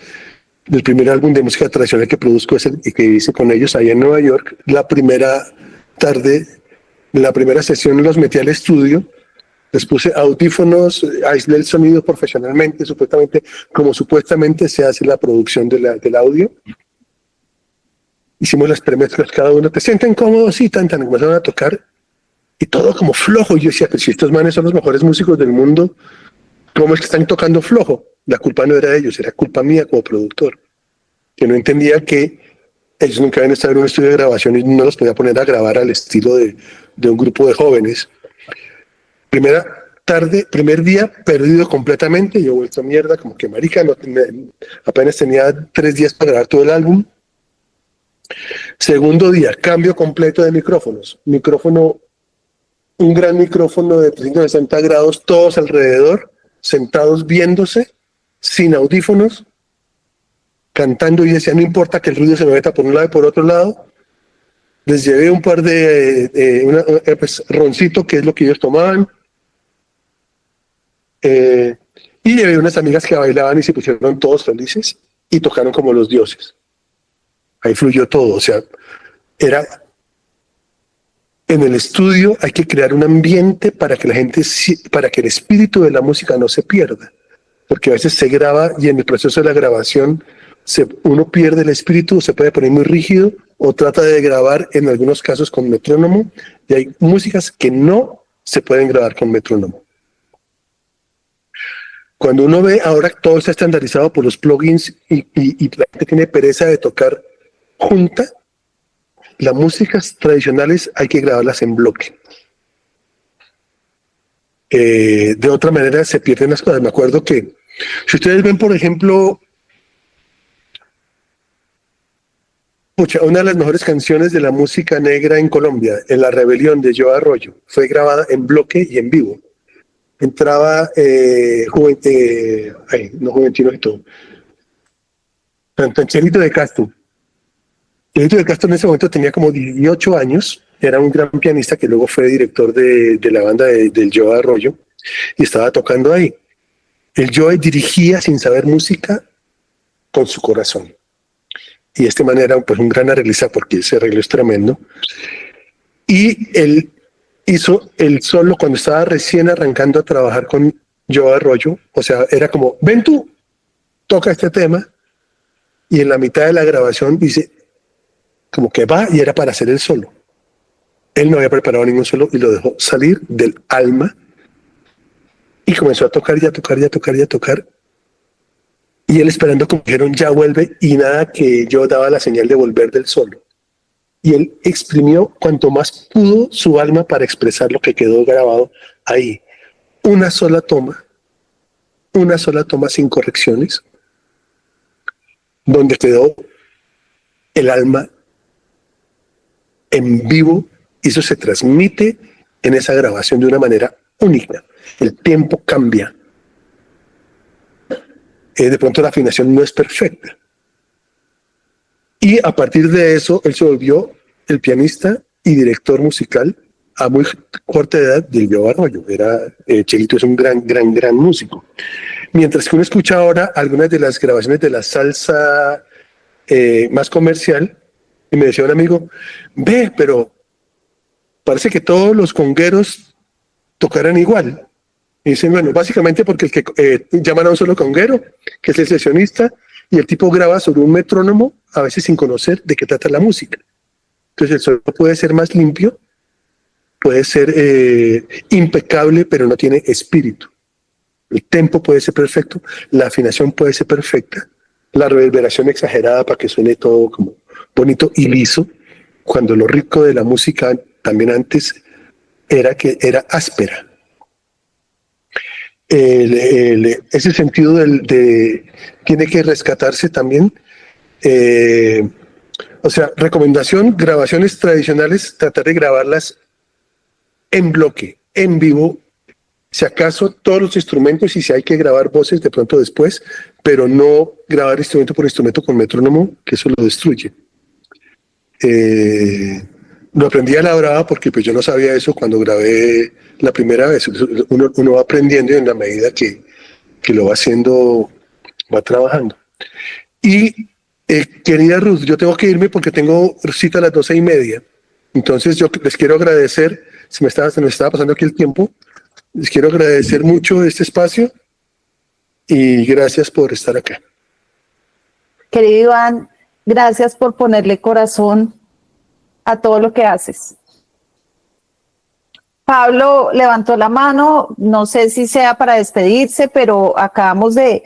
El primer álbum de música tradicional que produzco es el que hice con ellos allá en Nueva York. La primera tarde, la primera sesión los metí al estudio, les puse audífonos, aislé el sonido profesionalmente, como supuestamente se hace la producción del audio. Hicimos las premezclas cada uno, ¿te sienten cómodos? Sí, tan, comenzaron a tocar y todo como flojo. Y yo decía, pues si estos manes son los mejores músicos del mundo, ¿cómo es que están tocando flojo? La culpa no era de ellos, era culpa mía como productor, que no entendía que ellos nunca habían estado en un estudio de grabación y no los podía poner a grabar al estilo de un grupo de jóvenes. Primer día perdido completamente, yo vuelto a mierda, como que marica, apenas tenía 3 días para grabar todo el álbum. Segundo día, cambio completo de micrófonos. Micrófono un gran micrófono de 360 grados, todos alrededor, sentados viéndose, sin audífonos, cantando, y decía, no importa que el ruido se me meta por un lado y por otro lado. Les llevé un par de pues, roncito, que es lo que ellos tomaban, y llevé unas amigas que bailaban y se pusieron todos felices y tocaron como los dioses. Ahí fluyó todo, o sea, era... En el estudio hay que crear un ambiente para que la gente, para que el espíritu de la música no se pierda, porque a veces se graba y en el proceso de la grabación uno pierde el espíritu, se puede poner muy rígido o trata de grabar en algunos casos con metrónomo, y hay músicas que no se pueden grabar con metrónomo. Cuando uno ve ahora que todo está estandarizado por los plugins y la gente tiene pereza de tocar junta, las músicas tradicionales hay que grabarlas en bloque. De otra manera se pierden las cosas. Me acuerdo que, si ustedes ven, por ejemplo, una de las mejores canciones de la música negra en Colombia, en La Rebelión de Joe Arroyo, fue grabada en bloque y en vivo. Entraba Juventino y todo. Chelito de Castro. Chelito de Castro en ese momento tenía como 18 años, era un gran pianista que luego fue director de la banda del Joe Arroyo y estaba tocando ahí. El Joe dirigía sin saber música con su corazón. Y este man era pues un gran arreglista porque ese arreglo es tremendo. Y él hizo el solo cuando estaba recién arrancando a trabajar con Joe Arroyo. O sea, era como, ven tú, toca este tema. Y en la mitad de la grabación dice, como que va, y era para hacer el solo. Él no había preparado ningún solo y lo dejó salir del alma y comenzó a tocar y a tocar y a tocar y a tocar. Y él esperando, como dijeron, ya vuelve, y nada, que yo daba la señal de volver del solo. Y él exprimió cuanto más pudo su alma para expresar lo que quedó grabado ahí. Una sola toma sin correcciones, donde quedó el alma en vivo, y eso se transmite en esa grabación de una manera única. El tiempo cambia. De pronto la afinación no es perfecta. Y a partir de eso, él se volvió el pianista y director musical a muy corta edad del Joe Arroyo. Chelito es un gran músico. Mientras que uno escucha ahora algunas de las grabaciones de la salsa más comercial, y me decía un amigo, ve, pero parece que todos los congueros tocaran igual. Y dicen, bueno, básicamente porque el que llaman a un solo conguero, que es el sesionista, y el tipo graba sobre un metrónomo, a veces sin conocer de qué trata la música. Entonces el sonido puede ser más limpio, puede ser impecable, pero no tiene espíritu. El tempo puede ser perfecto, la afinación puede ser perfecta, la reverberación exagerada para que suene todo como bonito y liso, cuando lo rico de la música también antes era que era áspera. Ese sentido tiene que rescatarse también. O sea, recomendación, grabaciones tradicionales, tratar de grabarlas en bloque, en vivo, si acaso todos los instrumentos, y si hay que grabar voces de pronto después, pero no grabar instrumento por instrumento con metrónomo, que eso lo destruye. Lo aprendí a la brava porque pues yo no sabía eso cuando grabé la primera vez. Uno va aprendiendo y en la medida que lo va haciendo, va trabajando. Y querida Ruth, yo tengo que irme porque tengo cita a las 12:30. Entonces yo les quiero agradecer, se me estaba pasando aquí el tiempo, les quiero agradecer mucho este espacio y gracias por estar acá. Querido Iván, gracias por ponerle corazón a todo lo que haces. Pablo levantó la mano, no sé si sea para despedirse, pero acabamos de,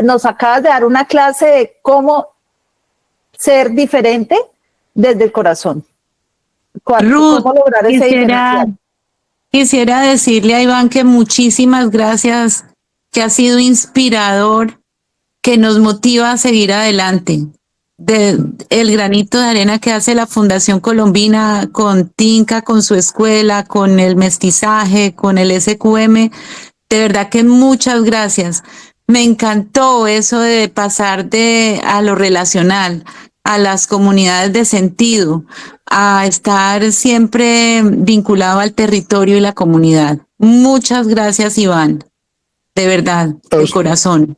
nos acabas de dar una clase de cómo ser diferente desde el corazón. Ruth, ¿Cómo lograr ese diferencial? Quisiera decirle a Iván que muchísimas gracias, que ha sido inspirador, que nos motiva a seguir adelante. el granito de arena que hace la Fundación Colombina con Tinca, con su escuela, con el mestizaje, con el SQM. De verdad que muchas gracias. Me encantó eso de pasar a lo relacional, a las comunidades de sentido, a estar siempre vinculado al territorio y la comunidad. Muchas gracias, Iván. De verdad, de corazón.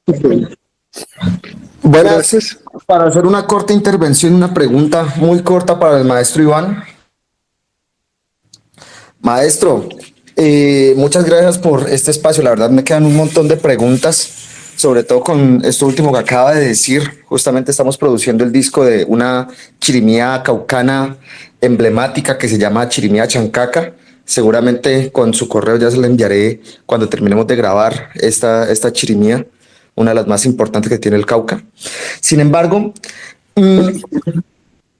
Buenas. Para hacer una corta intervención, una pregunta muy corta para el maestro Iván. Maestro, muchas gracias por este espacio. La verdad me quedan un montón de preguntas, sobre todo con esto último que acaba de decir. Justamente estamos produciendo el disco de una chirimía caucana emblemática que se llama Chirimía Chancaca. Seguramente con su correo ya se la enviaré cuando terminemos de grabar esta chirimía, una de las más importantes que tiene el Cauca. Sin embargo,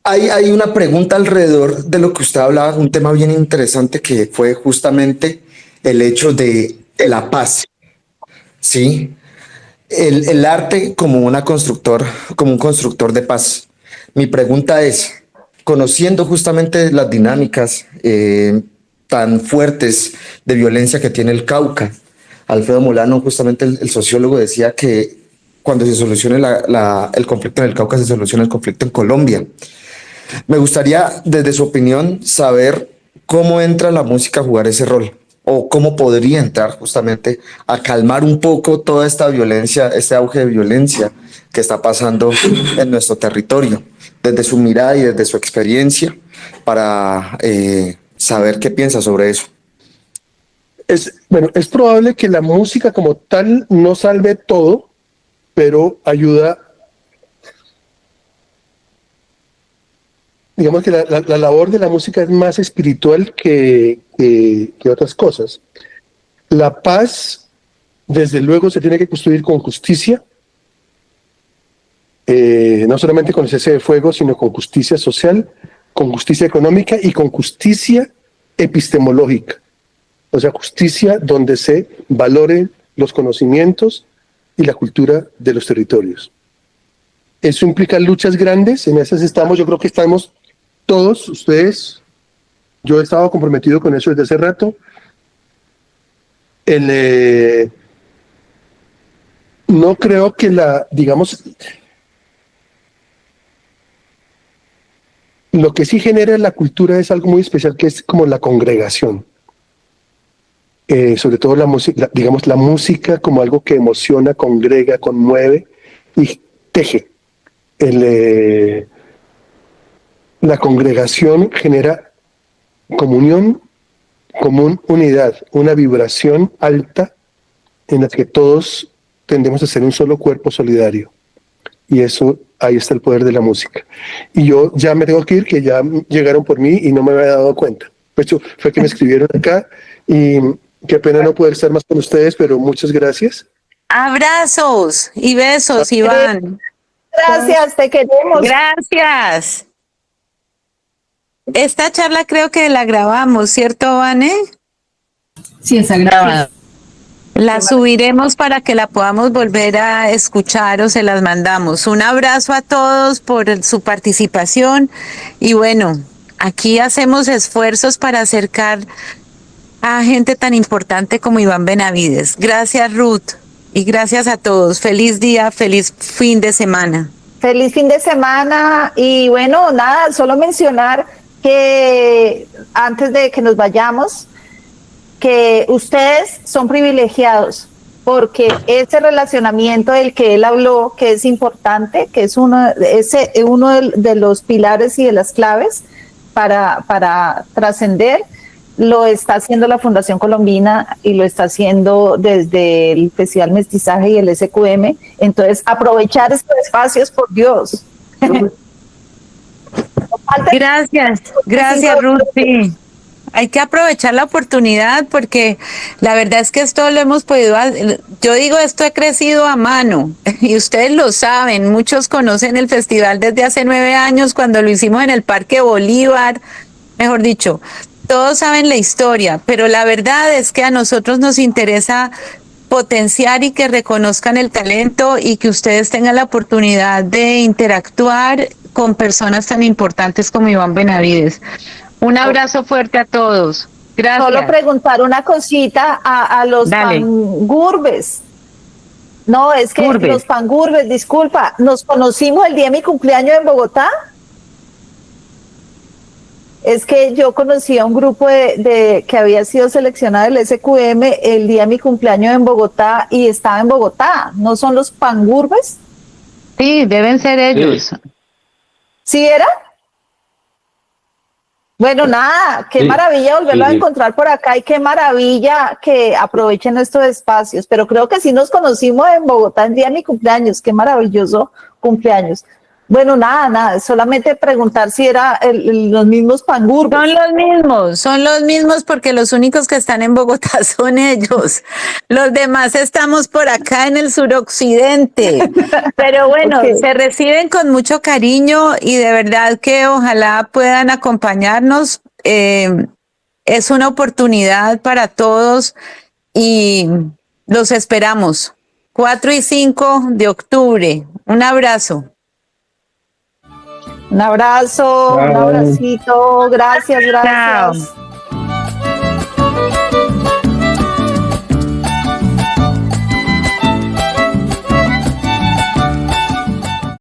hay una pregunta alrededor de lo que usted hablaba, un tema bien interesante que fue justamente el hecho de la paz. ¿Sí? El arte como un constructor de paz. Mi pregunta es, conociendo justamente las dinámicas tan fuertes de violencia que tiene el Cauca, Alfredo Molano, justamente el sociólogo, decía que cuando se solucione el conflicto en el Cauca, se soluciona el conflicto en Colombia. Me gustaría, desde su opinión, saber cómo entra la música a jugar ese rol, o cómo podría entrar justamente a calmar un poco toda esta violencia, este auge de violencia que está pasando en nuestro territorio, desde su mirada y desde su experiencia, para saber qué piensa sobre eso. Es probable que la música como tal no salve todo, pero ayuda. Digamos que la labor de la música es más espiritual que otras cosas. La paz, desde luego, se tiene que construir con justicia, no solamente con el cese de fuego, sino con justicia social, con justicia económica y con justicia epistemológica. O sea, justicia donde se valoren los conocimientos y la cultura de los territorios. Eso implica luchas grandes, en esas estamos, yo creo que estamos todos, ustedes, yo he estado comprometido con eso desde hace rato. No creo que lo que sí genera la cultura es algo muy especial, que es como la congregación. Sobre todo la música, digamos, la música como algo que emociona, congrega, conmueve y teje. La congregación genera comunión, unidad, una vibración alta en la que todos tendemos a ser un solo cuerpo solidario. Y eso, ahí está el poder de la música. Y yo ya me tengo que ir, que ya llegaron por mí y no me había dado cuenta. De hecho, fue que me escribieron acá y qué pena no poder estar más con ustedes, pero muchas gracias. Abrazos y besos, Iván. Gracias, te queremos. Gracias. Esta charla creo que la grabamos, ¿cierto, Vane? Sí, está grabada. La subiremos para que la podamos volver a escuchar o se las mandamos. Un abrazo a todos por su participación y bueno, aquí hacemos esfuerzos para acercar a gente tan importante como Iván Benavides. Gracias, Ruth, y gracias a todos. Feliz día, feliz fin de semana. Feliz fin de semana y bueno, nada, solo mencionar que antes de que nos vayamos, que ustedes son privilegiados porque ese relacionamiento del que él habló, que es importante, que es uno de los pilares y de las claves para trascender, lo está haciendo la Fundación Colombina y lo está haciendo desde el Festival Mestizaje y el SQM. Entonces, aprovechar estos espacios, por Dios. Gracias, Ruth. Sí. Hay que aprovechar la oportunidad porque la verdad es que esto lo hemos podido, yo digo, esto ha crecido a mano y ustedes lo saben, muchos conocen el festival desde hace 9 años cuando lo hicimos en el Parque Bolívar, mejor dicho, todos saben la historia, pero la verdad es que a nosotros nos interesa potenciar y que reconozcan el talento y que ustedes tengan la oportunidad de interactuar con personas tan importantes como Iván Benavides. Un abrazo fuerte a todos. Gracias. Solo preguntar una cosita a los pangurbes. No, es que los pangurbes, disculpa, nos conocimos el día de mi cumpleaños en Bogotá. Es que yo conocí a un grupo de que había sido seleccionado del SQM el día de mi cumpleaños en Bogotá y estaba en Bogotá. ¿No son los pangurbes? Sí, deben ser ellos. ¿Sí era? Bueno, nada, qué maravilla volverlo a encontrar por acá y qué maravilla que aprovechen estos espacios. Pero creo que sí nos conocimos en Bogotá el día de mi cumpleaños. Qué maravilloso cumpleaños. Bueno, nada, solamente preguntar si era los mismos pangurbes. Son los mismos porque los únicos que están en Bogotá son ellos. Los demás estamos por acá en el suroccidente. Pero bueno, se reciben con mucho cariño y de verdad que ojalá puedan acompañarnos. Es una oportunidad para todos y los esperamos. 4 y 5 de octubre. Un abrazo. Un abrazo, un abracito, gracias. Chao.